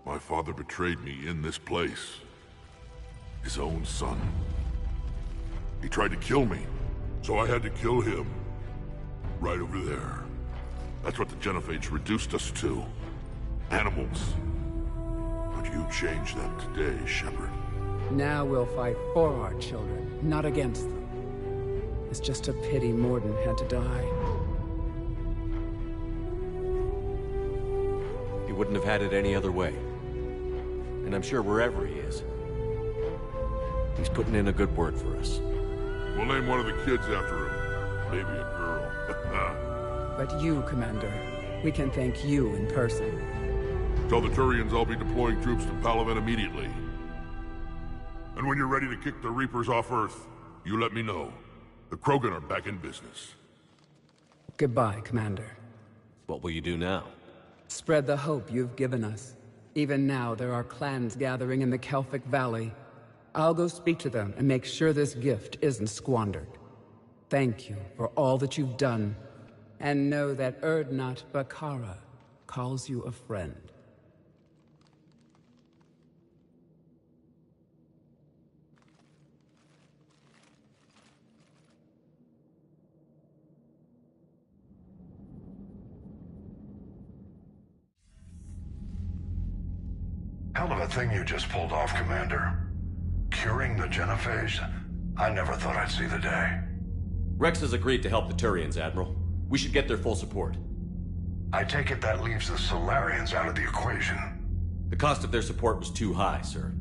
my father betrayed me in this place. His own son. He tried to kill me, so I had to kill him. Right over there. That's what the Genophage reduced us to. Animals. But you changed that today, Shepard. Now we'll fight for our children, not against them. It's just a pity Morden had to die. He wouldn't have had it any other way. And I'm sure wherever he is, he's putting in a good word for us. We'll name one of the kids after him. Maybe a girl. But you, Commander, we can thank you in person. Tell the Turians I'll be deploying troops to Palaven immediately. And when you're ready to kick the Reapers off Earth, you let me know. The Krogan are back in business. Goodbye, Commander. What will you do now? Spread the hope you've given us. Even now, there are clans gathering in the Kelphic Valley. I'll go speak to them and make sure this gift isn't squandered. Thank you for all that you've done, and know that Erdnot Bakara calls you a friend. Hell of a thing you just pulled off, Commander. Curing the Genophage? I never thought I'd see the day. Rex has agreed to help the Turians, Admiral. We should get their full support. I take it that leaves the Solarians out of the equation. The cost of their support was too high, sir.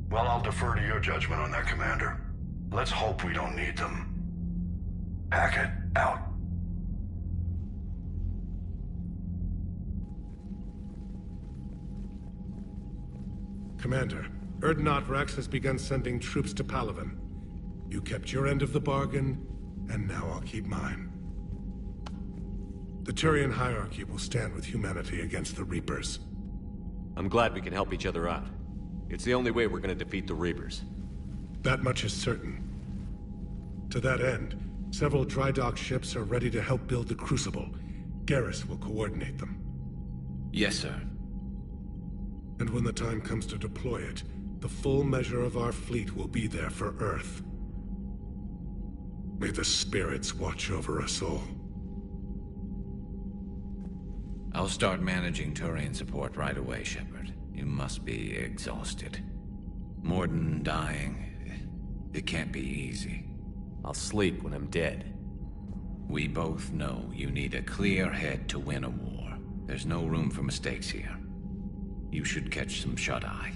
Well, I'll defer to your judgment on that, Commander. Let's hope we don't need them. Hackett, out. Commander, Erdnot Rex has begun sending troops to Palaven. You kept your end of the bargain, and now I'll keep mine. The Turian hierarchy will stand with humanity against the Reapers. I'm glad we can help each other out. It's the only way we're gonna defeat the Reapers. That much is certain. To that end, several dry dock ships are ready to help build the Crucible. Garrus will coordinate them. Yes, sir. And when the time comes to deploy it, the full measure of our fleet will be there for Earth. May the spirits watch over us all. I'll start managing Turian support right away, Shepard. You must be exhausted. Morden dying, it can't be easy. I'll sleep when I'm dead. We both know you need a clear head to win a war. There's no room for mistakes here. You should catch some shut-eye.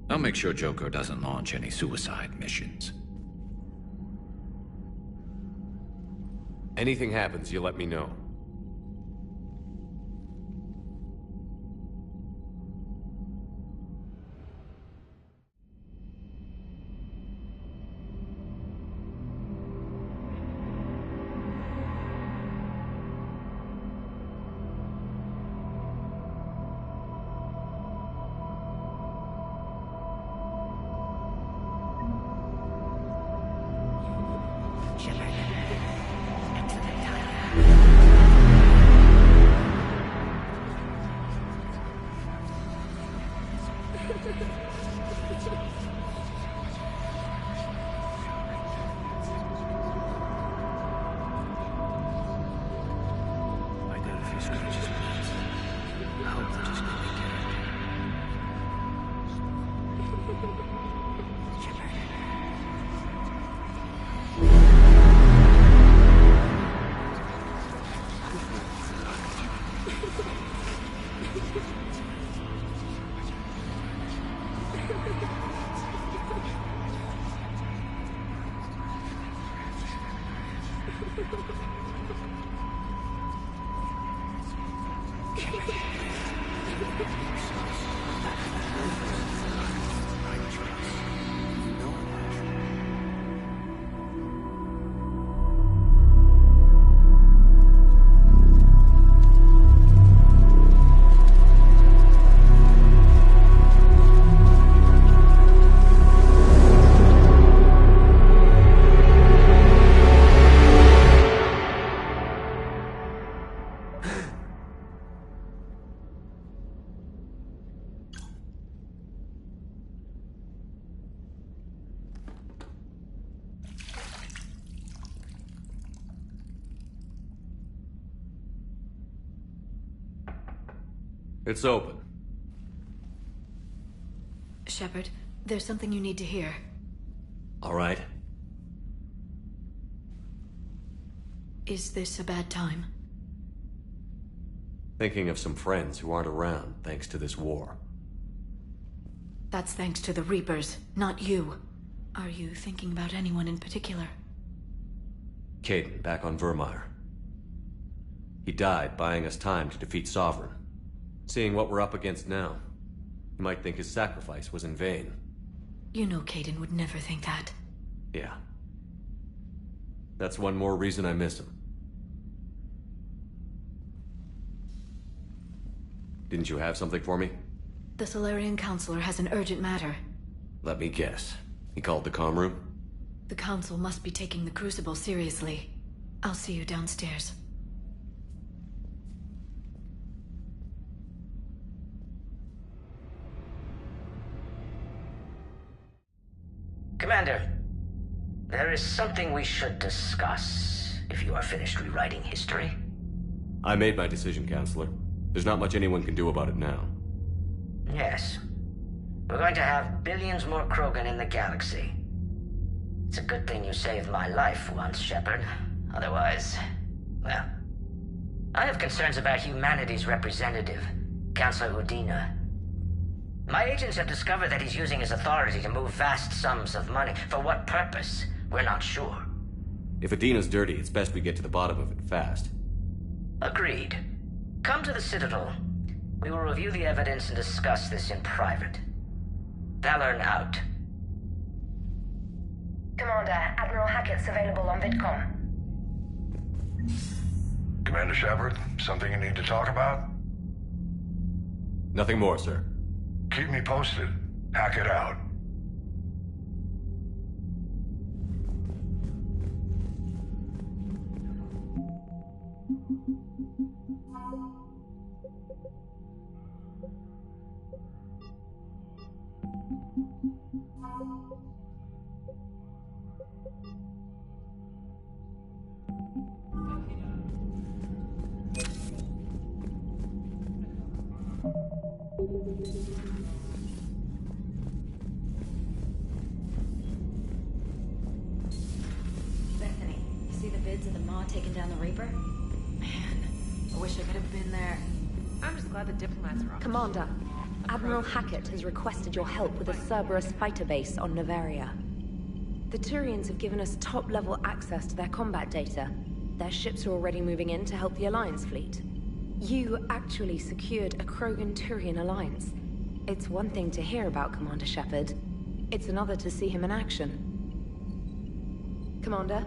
I'll make sure Joker doesn't launch any suicide missions. Anything happens, you let me know. It's open. Shepard, there's something you need to hear. All right. Is this a bad time? Thinking of some friends who aren't around thanks to this war. That's thanks to the Reapers, not you. Are you thinking about anyone in particular? Caden, back on Vermeer. He died buying us time to defeat Sovereign. Seeing what we're up against now, you might think his sacrifice was in vain. You know Caden would never think that. Yeah. That's one more reason I miss him. Didn't you have something for me? The Solarian Counselor has an urgent matter. Let me guess. He called the comm room? The Council must be taking the Crucible seriously. I'll see you downstairs. Commander, there is something we should discuss, if you are finished rewriting history. I made my decision, Counselor. There's not much anyone can do about it now. Yes. We're going to have billions more Krogan in the galaxy. It's a good thing you saved my life once, Shepard. Otherwise, well... I have concerns about humanity's representative, Councilor Udina. My agents have discovered that he's using his authority to move vast sums of money. For what purpose? We're not sure. If Adina's dirty, it's best we get to the bottom of it fast. Agreed. Come to the Citadel. We will review the evidence and discuss this in private. Valorn out. Commander, Admiral Hackett's available on VidCom. Commander Shepard, something you need to talk about? Nothing more, sir. Keep me posted. Hackett out. Bethany, you see the vids of the Maw taking down the Reaper? Man, I wish I could have been there. I'm just glad the diplomats are off. Commander, Admiral Hackett has requested your help with a Cerberus fighter base on Novaria. The Turians have given us top-level access to their combat data. Their ships are already moving in to help the Alliance fleet. You actually secured a Krogan-Turian alliance. It's one thing to hear about Commander Shepard. It's another to see him in action. Commander?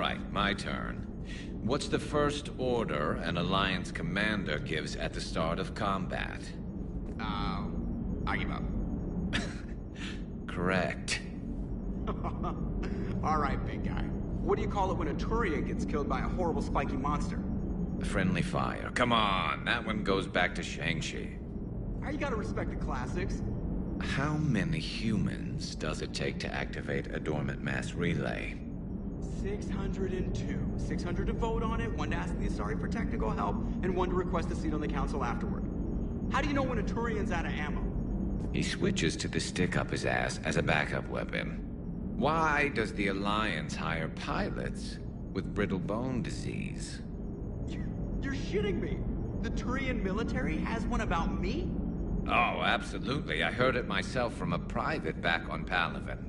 right, my turn. What's the first order an Alliance commander gives at the start of combat? I give up. Correct. Alright, big guy. What do you call it when a Turian gets killed by a horrible spiky monster? Friendly fire. Come on, that one goes back to Shang-Chi. How you gotta respect the classics? How many humans does it take to activate a dormant mass relay? 602. 600 to vote on it, 1 to ask the Asari for technical help, and 1 to request a seat on the council afterward. How do you know when a Turian's out of ammo? He switches to the stick up his ass as a backup weapon. Why does the Alliance hire pilots with brittle bone disease? You're shitting me! The Turian military has one about me? Oh, absolutely. I heard it myself from a private back on Palaven.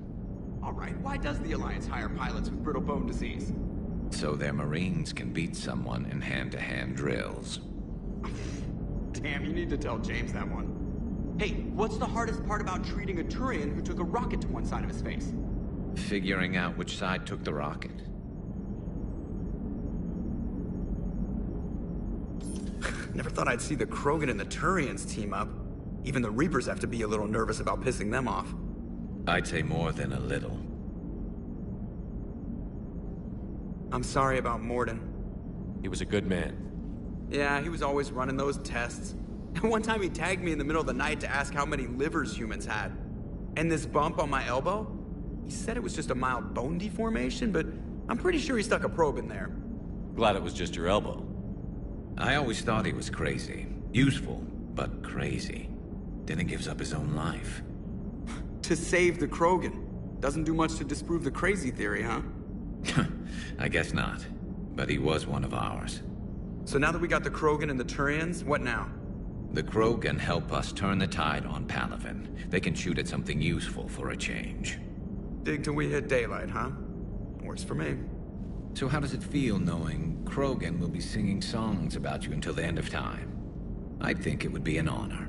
Alright, why does the Alliance hire pilots with brittle bone disease? So their Marines can beat someone in hand-to-hand drills. Damn, you need to tell James that one. Hey, what's the hardest part about treating a Turian who took a rocket to one side of his face? Figuring out which side took the rocket. Never thought I'd see the Krogan and the Turians team up. Even the Reapers have to be a little nervous about pissing them off. I'd say more than a little. I'm sorry about Morden. He was a good man. Yeah, he was always running those tests. And one time he tagged me in the middle of the night to ask how many livers humans had. And this bump on my elbow? He said it was just a mild bone deformation, but I'm pretty sure he stuck a probe in there. Glad it was just your elbow. I always thought he was crazy. Useful, but crazy. Then he gives up his own life. To save the Krogan. Doesn't do much to disprove the crazy theory, huh? I guess not. But he was one of ours. So now that we got the Krogan and the Turians, what now? The Krogan help us turn the tide on Palaven. They can shoot at something useful for a change. Dig till we hit daylight, huh? Works for me. So how does it feel knowing Krogan will be singing songs about you until the end of time? I think it would be an honor.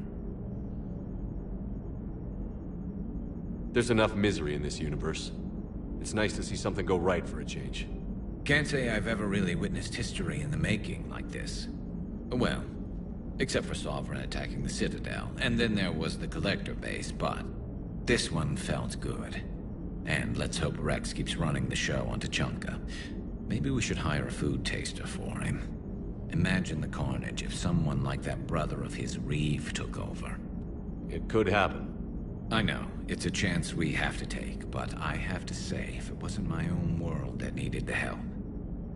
There's enough misery in this universe. It's nice to see something go right for a change. Can't say I've ever really witnessed history in the making like this. Well, except for Sovereign attacking the Citadel, and then there was the Collector base, but this one felt good. And let's hope Rex keeps running the show on Tuchanka. Maybe we should hire a food taster for him. Imagine the carnage if someone like that brother of his, Reeve, took over. It could happen. I know, it's a chance we have to take, but I have to say, if it wasn't my own world that needed the help,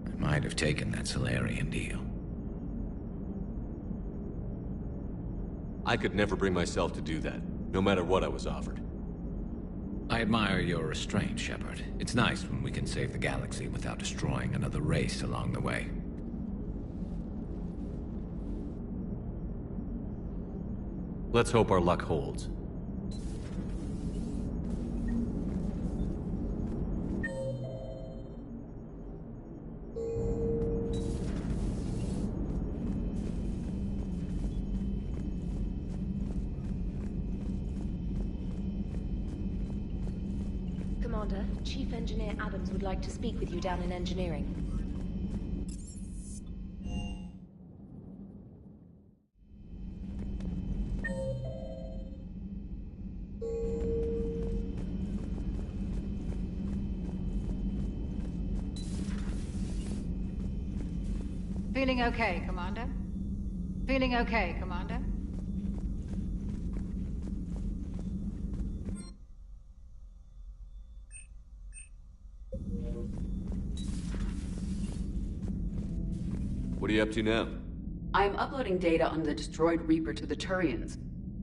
I might have taken that Solarian deal. I could never bring myself to do that, no matter what I was offered. I admire your restraint, Shepard. It's nice when we can save the galaxy without destroying another race along the way. Let's hope our luck holds. Commander, Chief Engineer Adams would like to speak with you down in engineering. Feeling okay, Commander? Feeling okay, Commander? What are you up to now? I am uploading data on the destroyed Reaper to the Turians.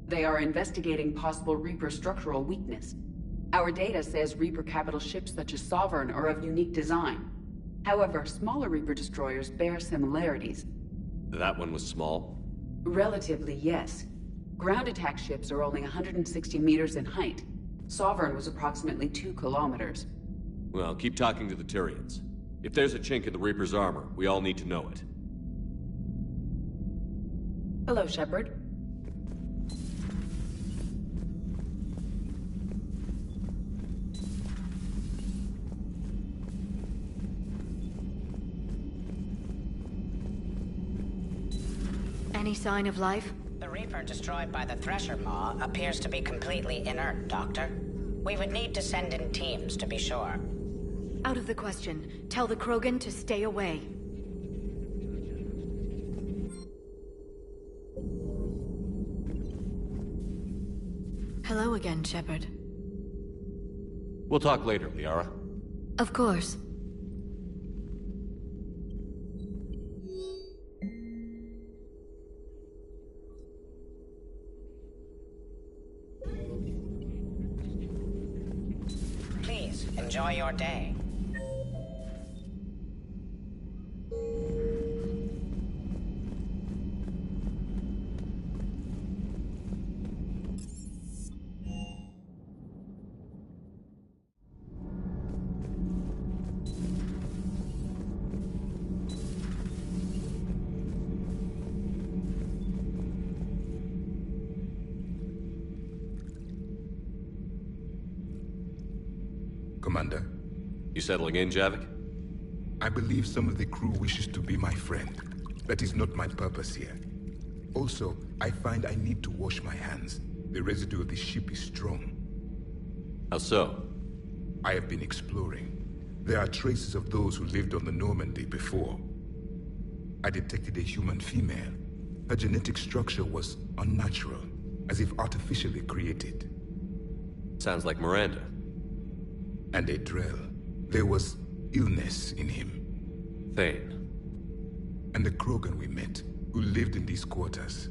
They are investigating possible Reaper structural weakness. Our data says Reaper capital ships such as Sovereign are of unique design. However, smaller Reaper destroyers bear similarities. That one was small? Relatively, yes. Ground attack ships are only 160 meters in height. Sovereign was approximately 2 kilometers. Well, keep talking to the Tyrians. If there's a chink in the Reaper's armor, we all need to know it. Hello, Shepard. Any sign of life? The Reaper destroyed by the Thresher Maw appears to be completely inert, Doctor. We would need to send in teams to be sure. Out of the question. Tell the Krogan to stay away. Hello again, Shepard. We'll talk later, Liara. Of course. Please, enjoy your day. Commander. You settling in, Javik? I believe some of the crew wishes to be my friend. That is not my purpose here. Also, I find I need to wash my hands. The residue of the ship is strong. How so? I have been exploring. There are traces of those who lived on the Normandy before. I detected a human female. Her genetic structure was unnatural, as if artificially created. Sounds like Miranda. And a Drell. There was illness in him. Thane. And the Krogan we met, who lived in these quarters.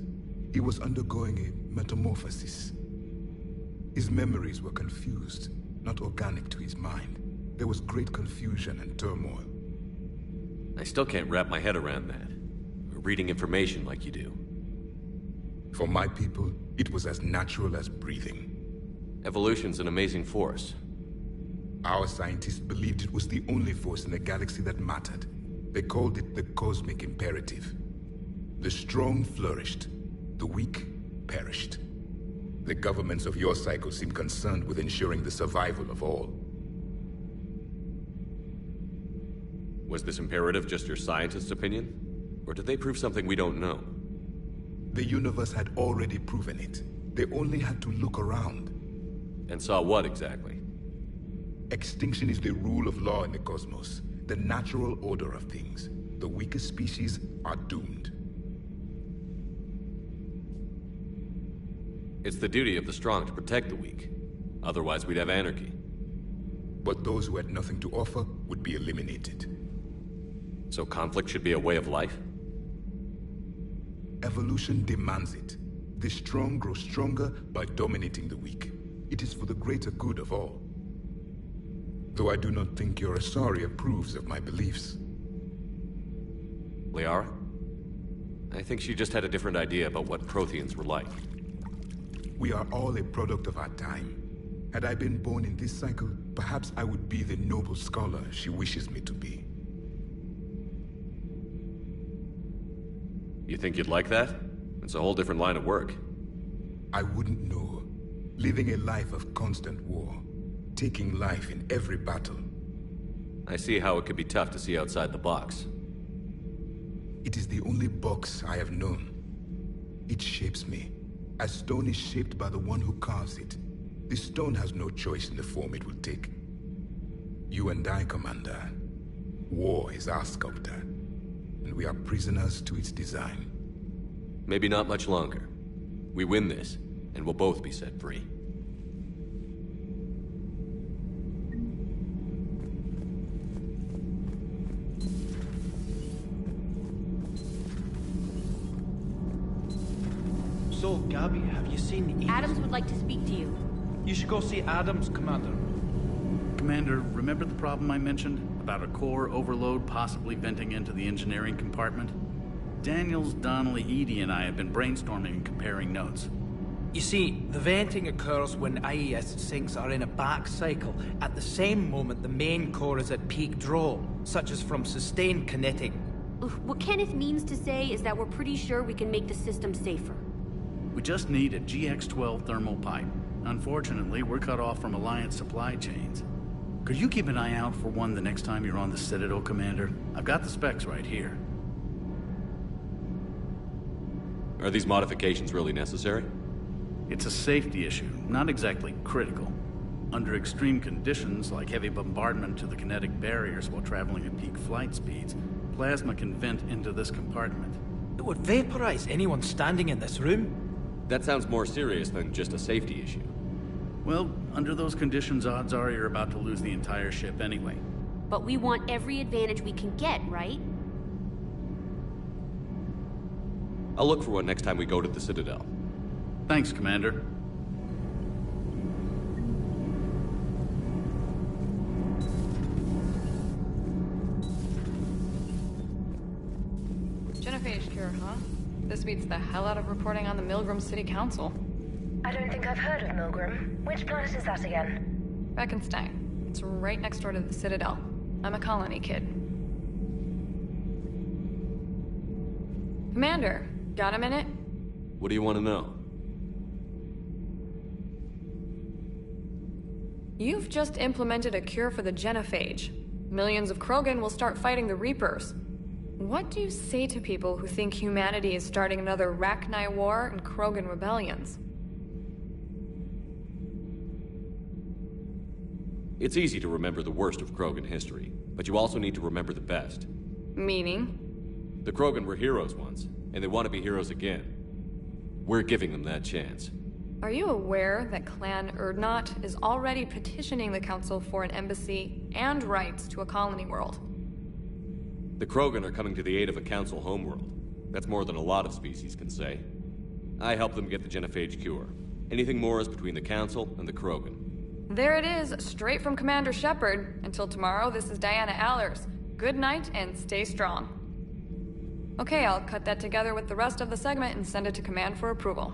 He was undergoing a metamorphosis. His memories were confused, not organic to his mind. There was great confusion and turmoil. I still can't wrap my head around that. Reading information like you do. For my people, it was as natural as breathing. Evolution's an amazing force. Our scientists believed it was the only force in the galaxy that mattered. They called it the cosmic imperative. The strong flourished, the weak perished. The governments of your cycle seem concerned with ensuring the survival of all. Was this imperative just your scientist's opinion? Or did they prove something we don't know? The universe had already proven it. They only had to look around. And saw what exactly? Extinction is the rule of law in the cosmos, the natural order of things. The weakest species are doomed. It's the duty of the strong to protect the weak. Otherwise, we'd have anarchy. But those who had nothing to offer would be eliminated. So conflict should be a way of life? Evolution demands it. The strong grow stronger by dominating the weak. It is for the greater good of all. Though I do not think your Asari approves of my beliefs. Liara? I think she just had a different idea about what Protheans were like. We are all a product of our time. Had I been born in this cycle, perhaps I would be the noble scholar she wishes me to be. You think you'd like that? It's a whole different line of work. I wouldn't know. Living a life of constant war. Taking life in every battle. I see how it could be tough to see outside the box. It is the only box I have known. It shapes me, as stone is shaped by the one who carves it. The stone has no choice in the form it will take. You and I, Commander. War is our sculptor, and we are prisoners to its design. Maybe not much longer. We win this, and we'll both be set free. So, Gabby, have you seen Edith? Adams would like to speak to you. You should go see Adams, Commander. Commander, remember the problem I mentioned? About a core overload possibly venting into the engineering compartment? Daniels, Donnelly, Edie, and I have been brainstorming and comparing notes. You see, the venting occurs when IES sinks are in a back cycle. At the same moment, the main core is at peak draw, such as from sustained kinetic. What Kenneth means to say is that we're pretty sure we can make the system safer. We just need a GX-12 thermal pipe. Unfortunately, we're cut off from Alliance supply chains. Could you keep an eye out for one the next time you're on the Citadel, Commander? I've got the specs right here. Are these modifications really necessary? It's a safety issue, not exactly critical. Under extreme conditions, like heavy bombardment to the kinetic barriers while traveling at peak flight speeds, plasma can vent into this compartment. It would vaporize anyone standing in this room? That sounds more serious than just a safety issue. Well, under those conditions, odds are you're about to lose the entire ship anyway. But we want every advantage we can get, right? I'll look for one next time we go to the Citadel. Thanks, Commander. Genophage cure, huh? This beats the hell out of reporting on the Milgram City Council. I don't think I've heard of Milgram. Which planet is that again? Beckenstein. It's right next door to the Citadel. I'm a colony kid. Commander, got a minute? What do you want to know? You've just implemented a cure for the genophage. Millions of Krogan will start fighting the Reapers. What do you say to people who think humanity is starting another Rachni war and Krogan rebellions? It's easy to remember the worst of Krogan history, but you also need to remember the best. Meaning? The Krogan were heroes once, and they want to be heroes again. We're giving them that chance. Are you aware that Clan Urdnot is already petitioning the Council for an embassy and rights to a colony world? The Krogan are coming to the aid of a Council homeworld. That's more than a lot of species can say. I helped them get the genophage cure. Anything more is between the Council and the Krogan. There it is, straight from Commander Shepard. Until tomorrow, this is Diana Allers. Good night and stay strong. Okay, I'll cut that together with the rest of the segment and send it to Command for approval.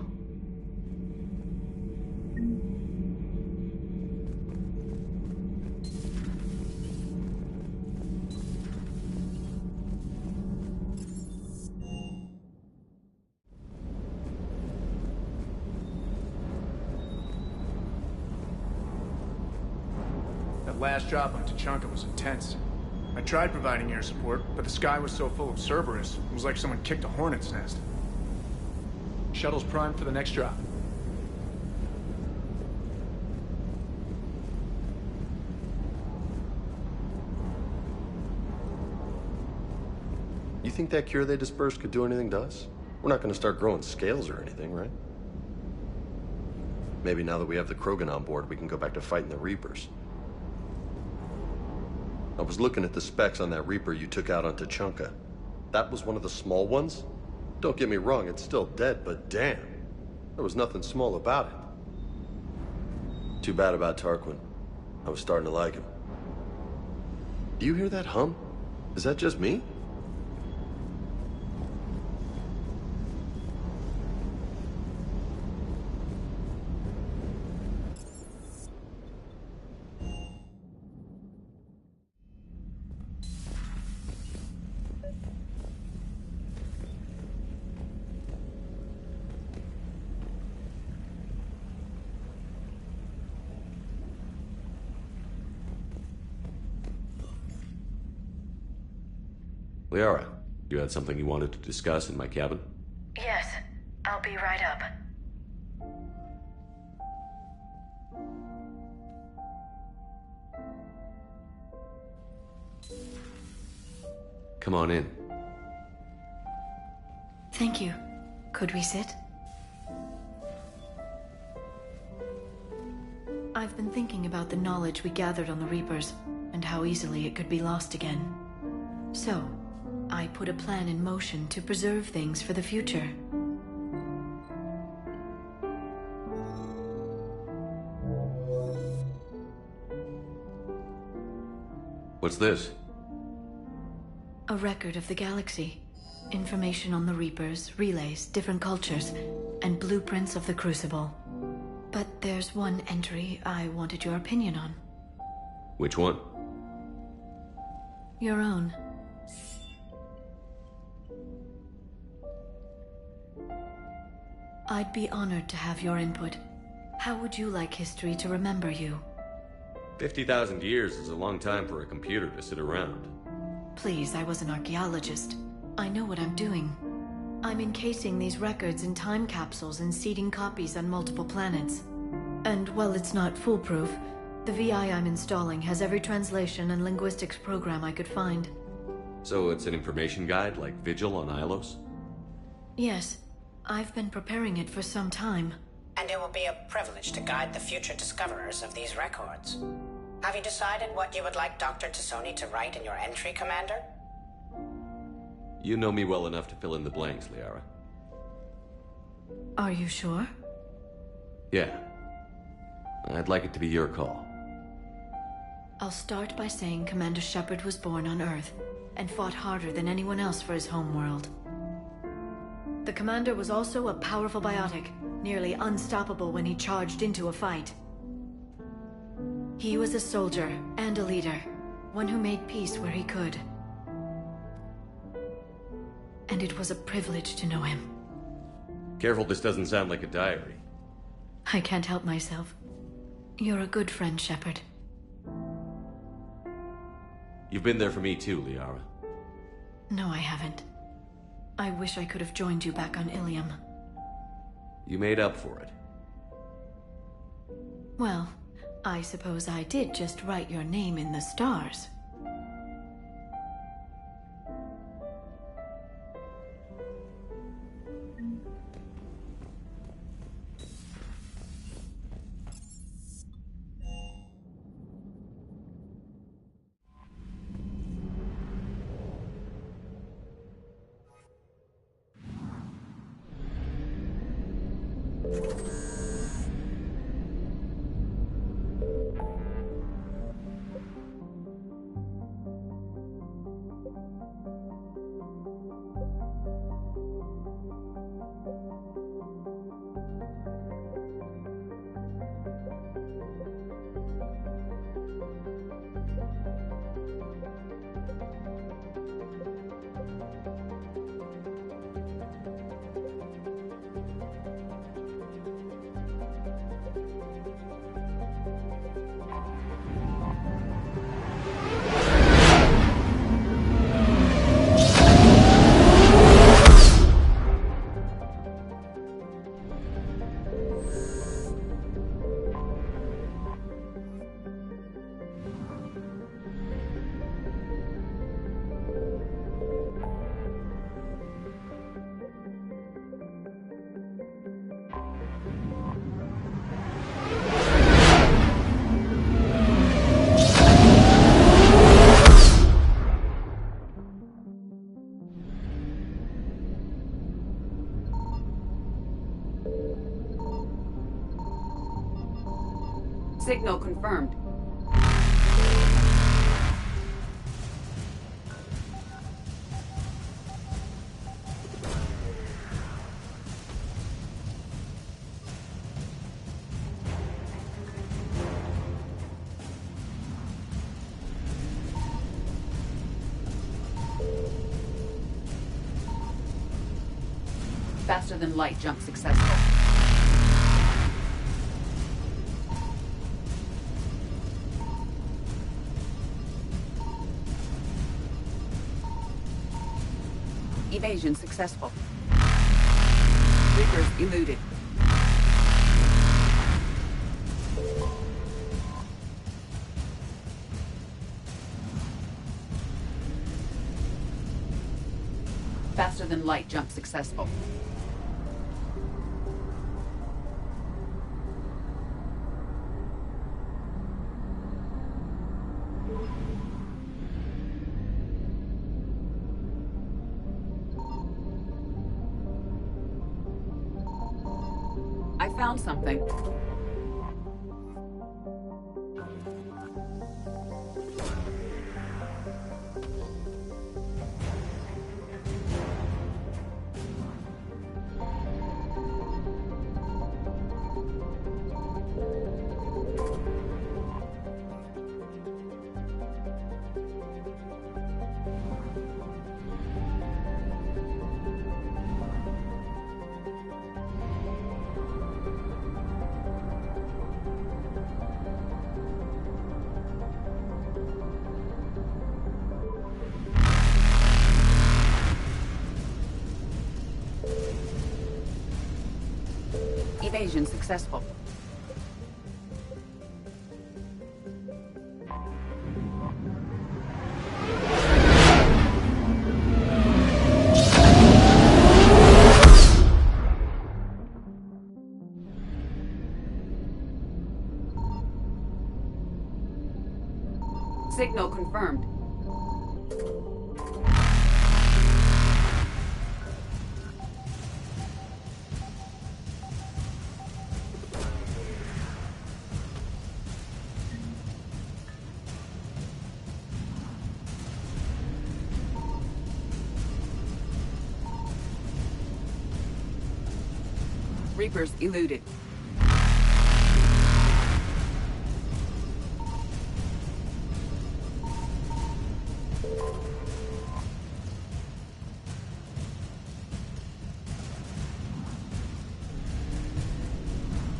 That last drop on Tuchanka was intense. I tried providing air support, but the sky was so full of Cerberus, it was like someone kicked a hornet's nest. Shuttle's primed for the next drop. You think that cure they dispersed could do anything to us? We're not going to start growing scales or anything, right? Maybe now that we have the Krogan on board, we can go back to fighting the Reapers. I was looking at the specs on that Reaper you took out on Tuchanka. That was one of the small ones? Don't get me wrong, it's still dead, but damn. There was nothing small about it. Too bad about Tarquin. I was starting to like him. Do you hear that hum? Is that just me? Liara, you had something you wanted to discuss in my cabin? Yes, I'll be right up. Come on in. Thank you. Could we sit? I've been thinking about the knowledge we gathered on the Reapers, and how easily it could be lost again. So, I put a plan in motion to preserve things for the future. What's this? A record of the galaxy. Information on the Reapers, relays, different cultures, and blueprints of the Crucible. But there's one entry I wanted your opinion on. Which one? Your own. I'd be honored to have your input. How would you like history to remember you? 50,000 years is a long time for a computer to sit around. Please, I was an archaeologist. I know what I'm doing. I'm encasing these records in time capsules and seeding copies on multiple planets. And while it's not foolproof, the VI I'm installing has every translation and linguistics program I could find. So it's an information guide like Vigil on Ilos? Yes. I've been preparing it for some time. And it will be a privilege to guide the future discoverers of these records. Have you decided what you would like Dr. Tassoni to write in your entry, Commander? You know me well enough to fill in the blanks, Liara. Are you sure? Yeah. I'd like it to be your call. I'll start by saying Commander Shepard was born on Earth and fought harder than anyone else for his homeworld. The Commander was also a powerful biotic, nearly unstoppable when he charged into a fight. He was a soldier and a leader, one who made peace where he could. And it was a privilege to know him. Careful, this doesn't sound like a diary. I can't help myself. You're a good friend, Shepard. You've been there for me too, Liara. No, I haven't. I wish I could have joined you back on Ilium. You made up for it. Well, I suppose I did just write your name in the stars. Signal confirmed. Faster than light jump successful. Evasion successful. Reapers eluded. Faster than light jump successful. I found something. Evasion successful. Signal confirmed. Reapers eluded.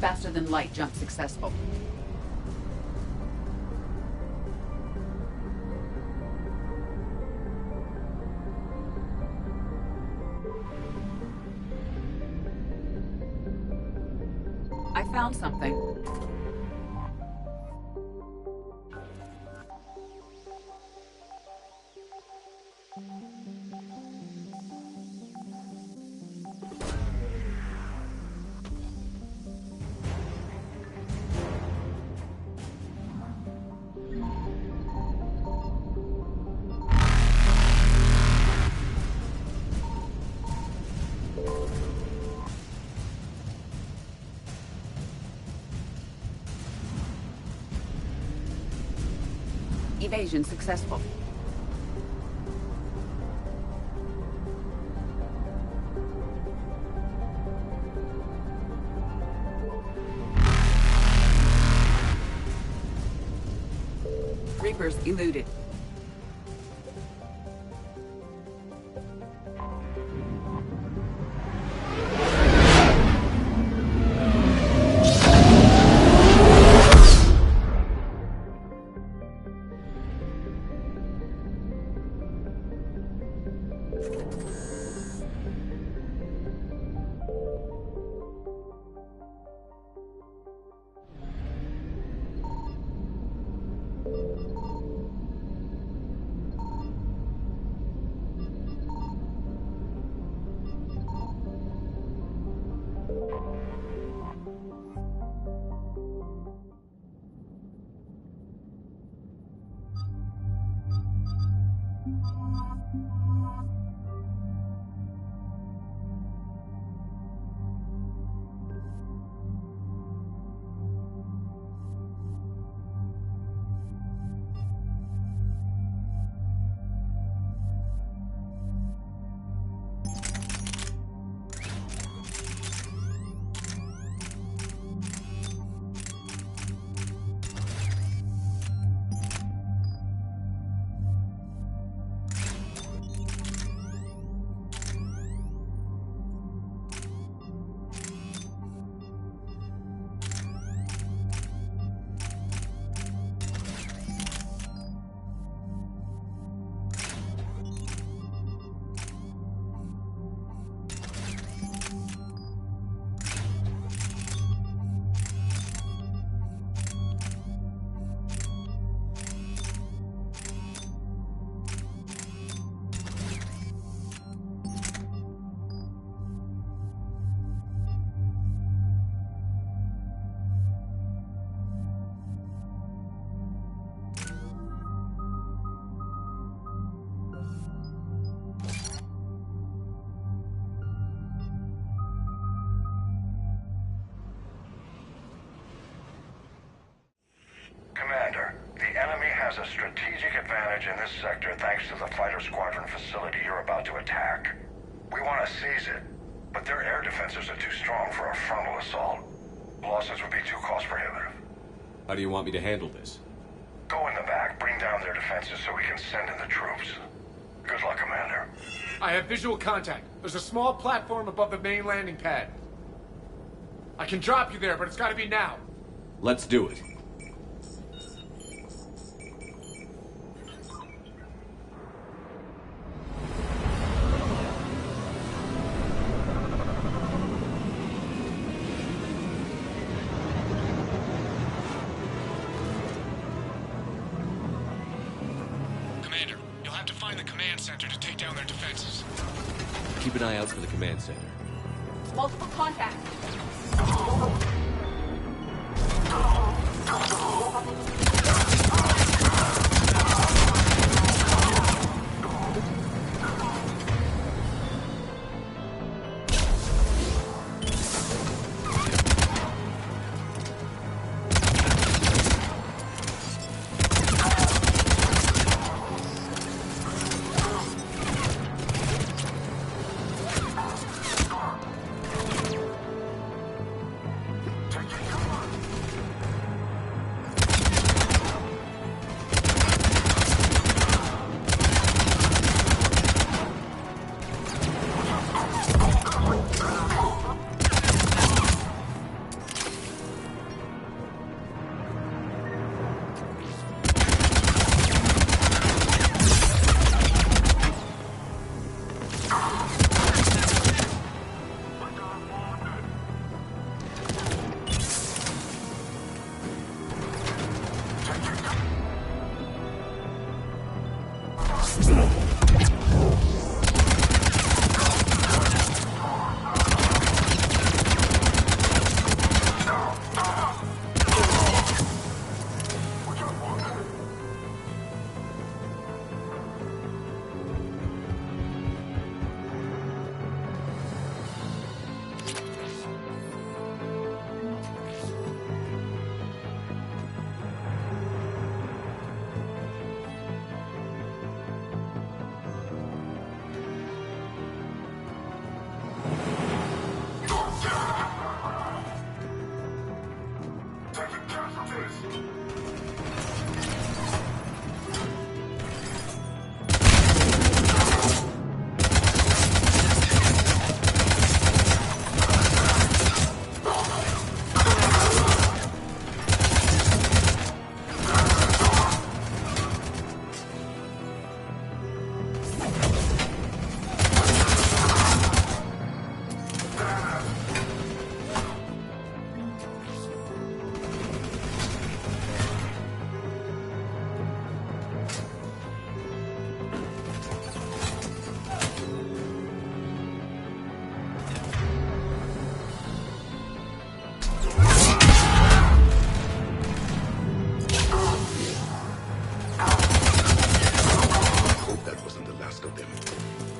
Faster than light jump successful. I found something. Evasion successful. Reapers eluded. Commander, the enemy has a strategic advantage in this sector thanks to the fighter squadron facility you're about to attack. We want to seize it, but their air defenses are too strong for a frontal assault. Losses would be too cost prohibitive. How do you want me to handle this? Go in the back, bring down their defenses so we can send in the troops. Good luck, Commander. I have visual contact. There's a small platform above the main landing pad. I can drop you there, but it's gotta be now. Let's do it. command center to take down their defenses. Keep an eye out for the command center. Multiple contacts.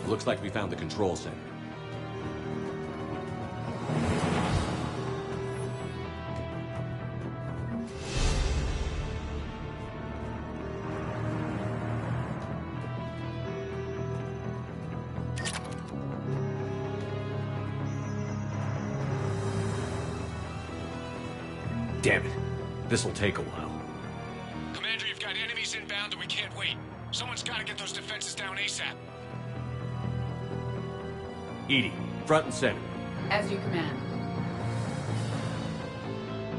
Looks like we found the control center. Damn it. This'll take a while. Commander, you've got enemies inbound and we can't wait. Someone's gotta get those defenses down ASAP. EDI, front and center. As you command.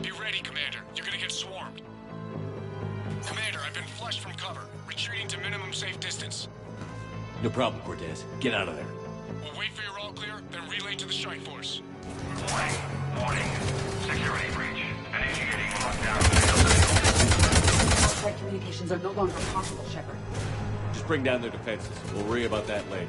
Be ready, Commander. You're gonna get swarmed. Commander, I've been flushed from cover. Retreating to minimum safe distance. No problem, Cortez. Get out of there. We'll wait for your all clear, then relay to the strike force. Warning. Security breach. Initiating lockdown. Outside communications are no longer possible, Shepard. Just bring down their defenses. We'll worry about that later.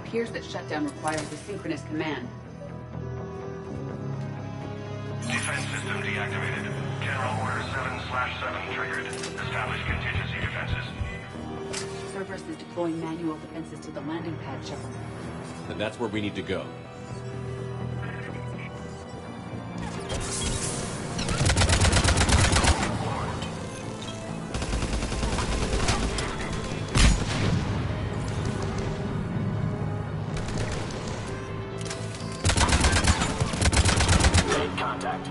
appears that shutdown requires a synchronous command. Defense system deactivated. General Order 7/7 triggered. Establish contingency defenses. Cerberus is deploying manual defenses to the landing pad, Shepard. And that's where we need to go. Contact.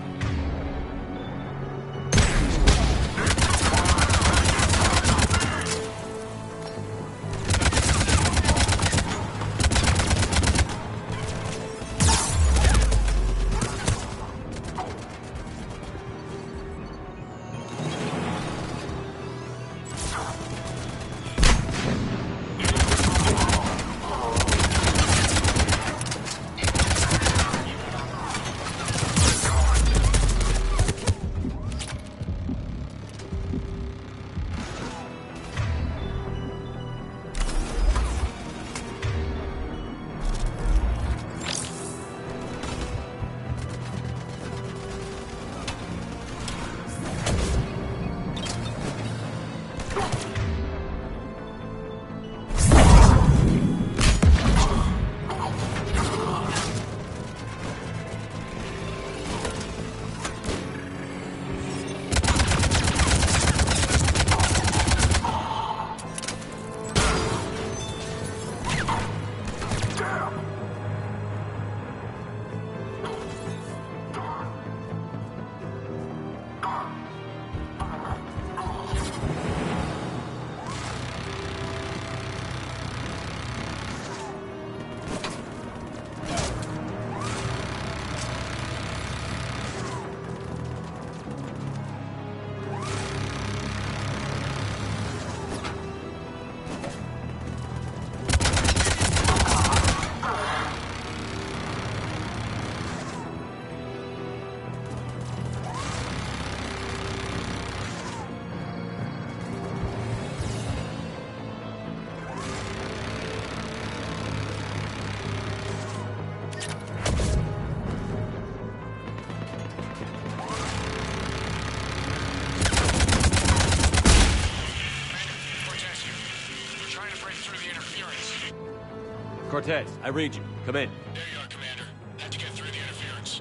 Cortez, I read you. Come in. There you are, Commander. Had to get through the interference.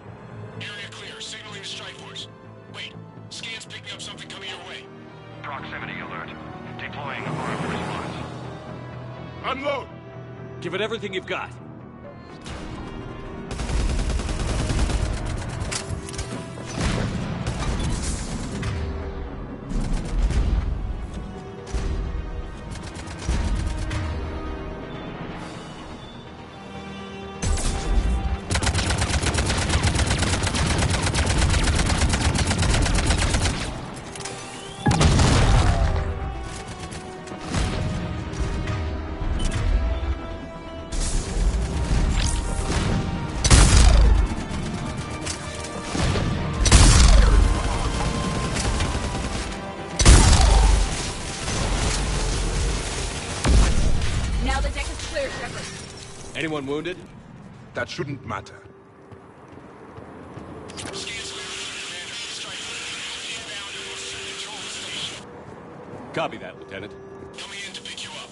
Area clear. Signaling the strike force. Wait. Scan's picking up something coming your way. Proximity alert. Deploying armed response. Unload! Give it everything you've got. Anyone wounded? That shouldn't matter. Copy that, Lieutenant. Coming in to pick you up.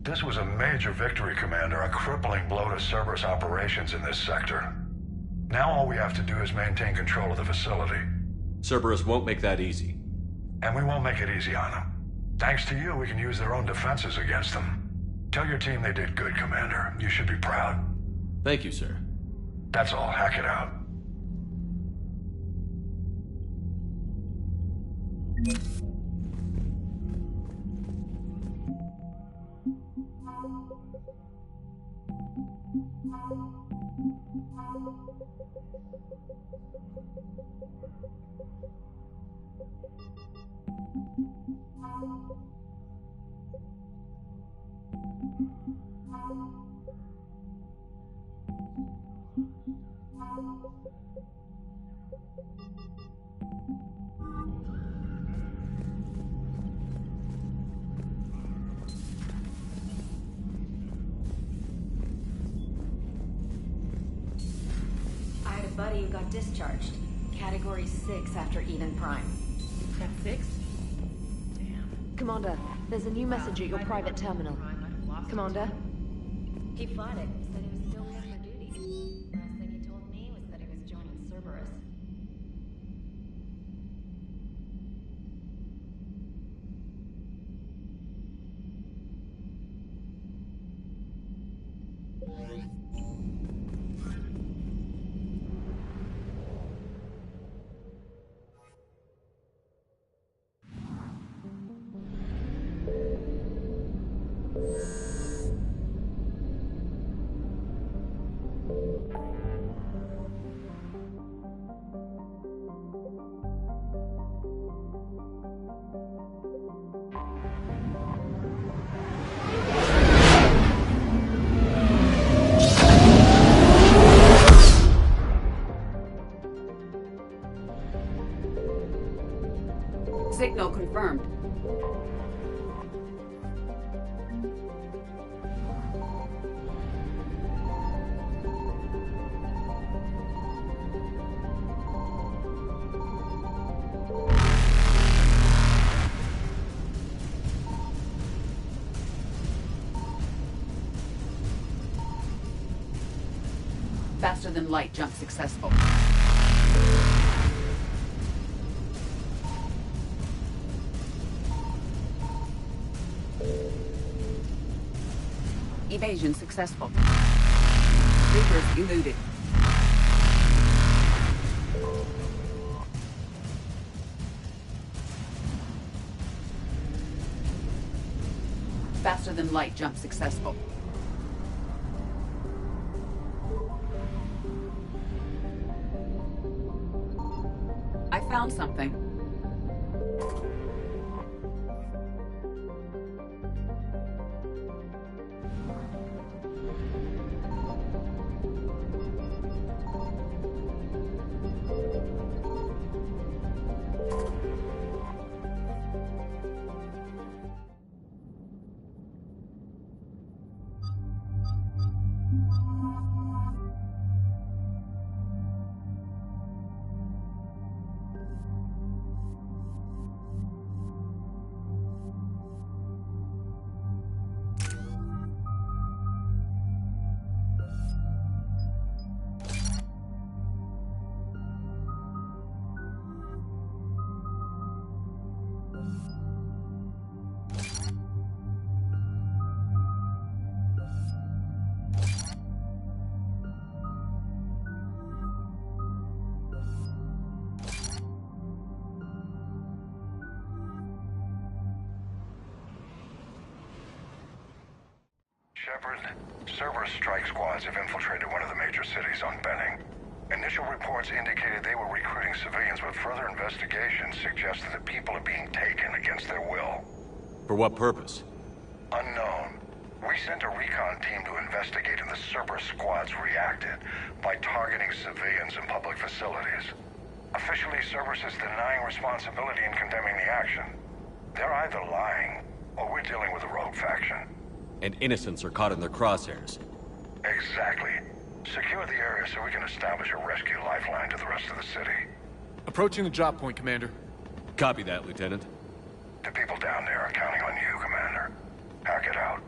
This was a major victory, Commander. A crippling blow to Cerberus operations in this sector. Now all we have to do is maintain control of the facility. Cerberus won't make that easy. And we won't make it easy on them. Thanks to you, we can use their own defenses against them. Tell your team they did good, Commander. You should be proud. Thank you, sir. That's all. Hack it out. discharged. Category 6 after Eden Prime. That's 6? Commander, there's a new message at your private terminal. Commander? Keep fighting. Said he was still here for duty. Last thing he told me was that he was joining Cerberus. Signal confirmed. Faster than light jump successful. Evasion successful. Reapers eluded. Faster than light jump successful. I found something. Shepard, Cerberus strike squads have infiltrated one of the major cities on Benning. Initial reports indicated they were recruiting civilians, but further investigation suggests that the people are being taken against their will. For what purpose? Unknown. We sent a recon team to investigate, and the Cerberus squads reacted by targeting civilians in public facilities. Officially, Cerberus is denying responsibility and condemning the action. They're either lying, or we're dealing with a rogue faction. And innocents are caught in their crosshairs. Exactly. Secure the area so we can establish a rescue lifeline to the rest of the city. Approaching the drop point, Commander. Copy that, Lieutenant. The people down there are counting on you, Commander. Hack it out.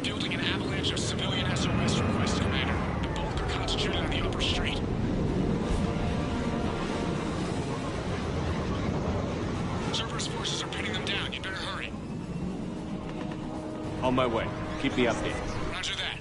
Fielding an avalanche of civilian SOS requests, Commander. The bulk are concentrated on the upper street. Cerberus forces are pinning them down. You'd better hurry. On my way. Keep me updated. Roger that.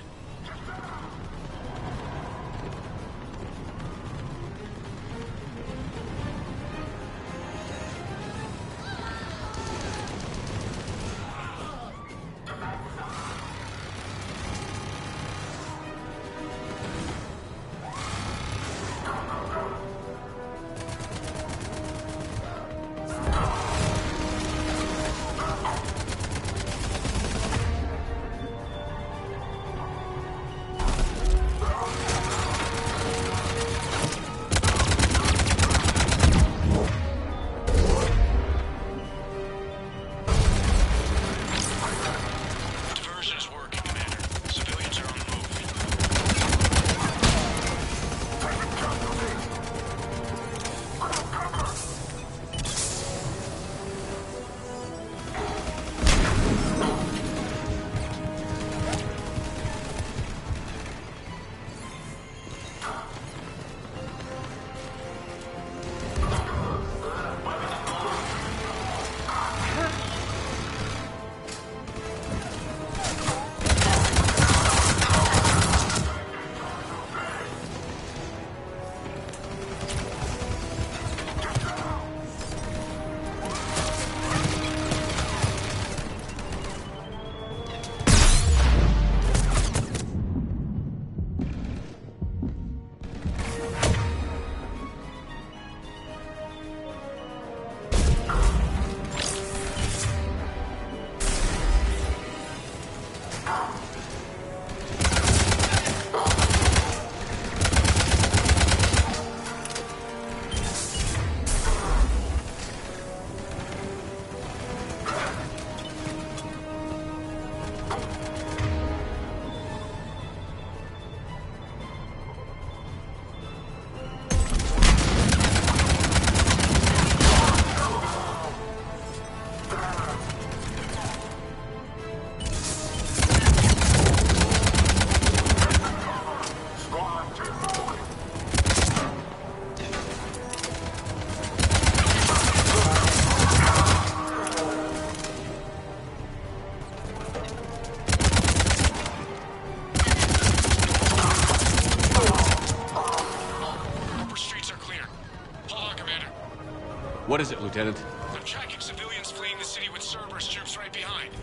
What is it, Lieutenant? I'm tracking civilians fleeing the city with Cerberus troops right behind.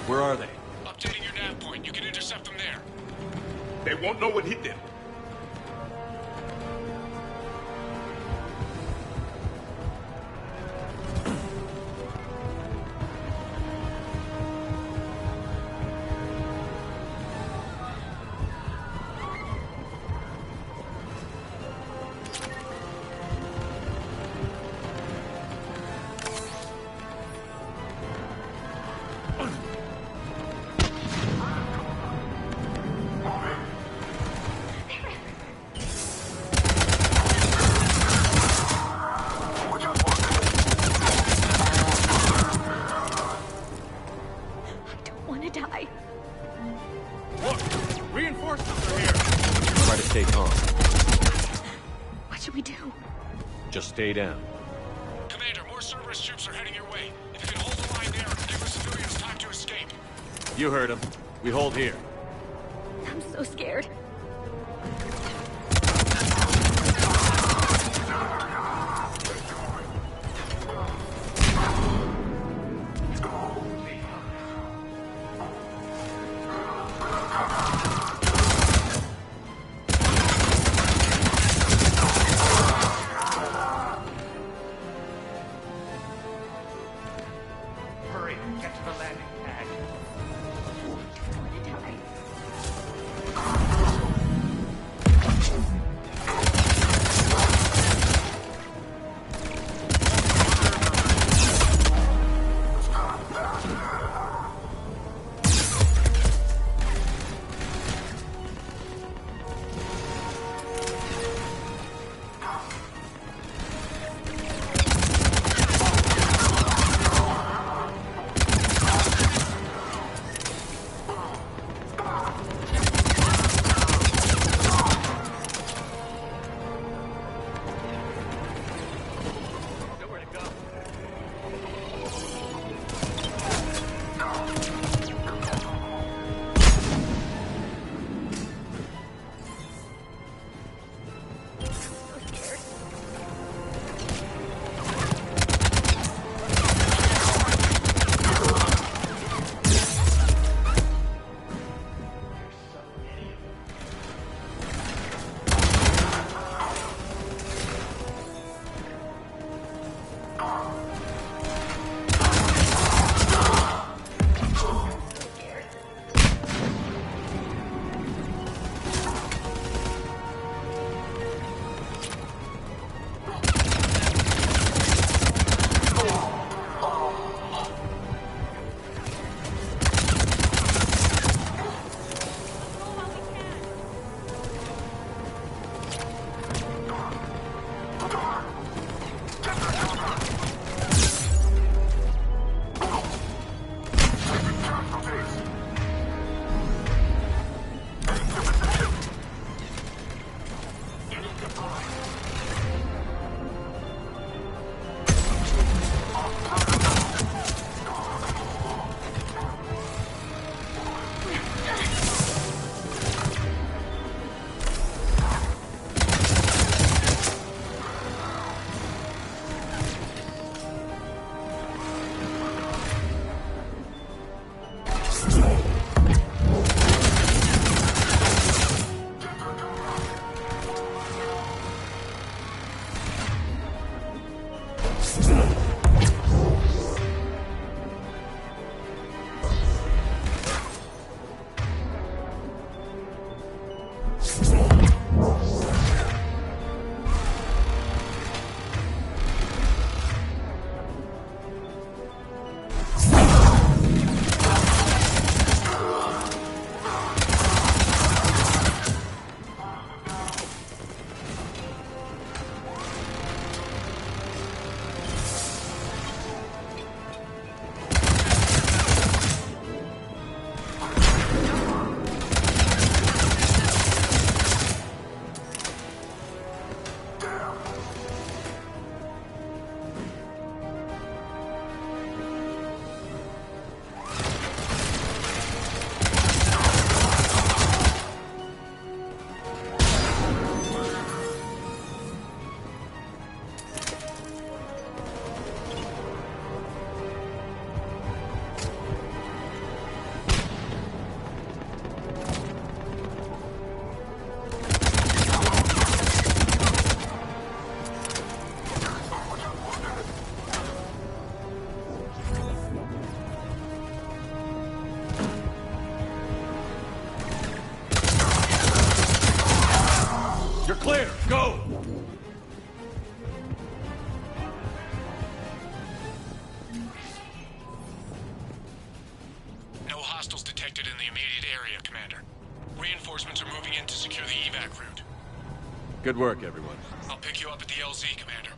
Where are they? Updating your nav point. You can intercept them there. They won't know what hit them. Stay down. Commander, more Cerberus troops are heading your way. If you can hold the line there, it'll give the civilians time to escape. You heard him. We hold here. I'm so scared. Get to the landing pad. I don't want to die. clear. Go! No hostiles detected in the immediate area, Commander. Reinforcements are moving in to secure the evac route. Good work, everyone. I'll pick you up at the LZ, Commander.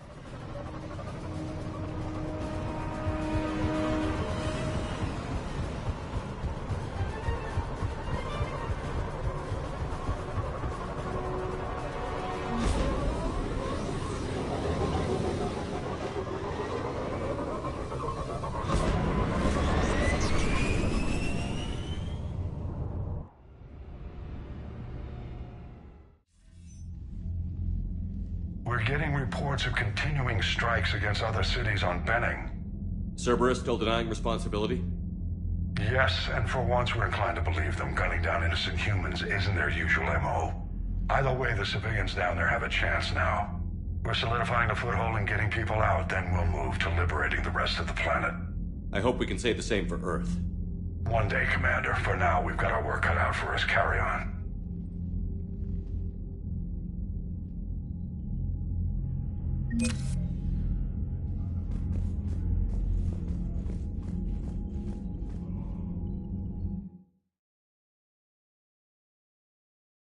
We're getting reports of continuing strikes against other cities on Benning. Cerberus still denying responsibility? Yes, and for once we're inclined to believe them. Gunning down innocent humans isn't their usual MO. Either way, the civilians down there have a chance now. We're solidifying a foothold and getting people out, then we'll move to liberating the rest of the planet. I hope we can say the same for Earth. One day, Commander. For now, we've got our work cut out for us. Carry on.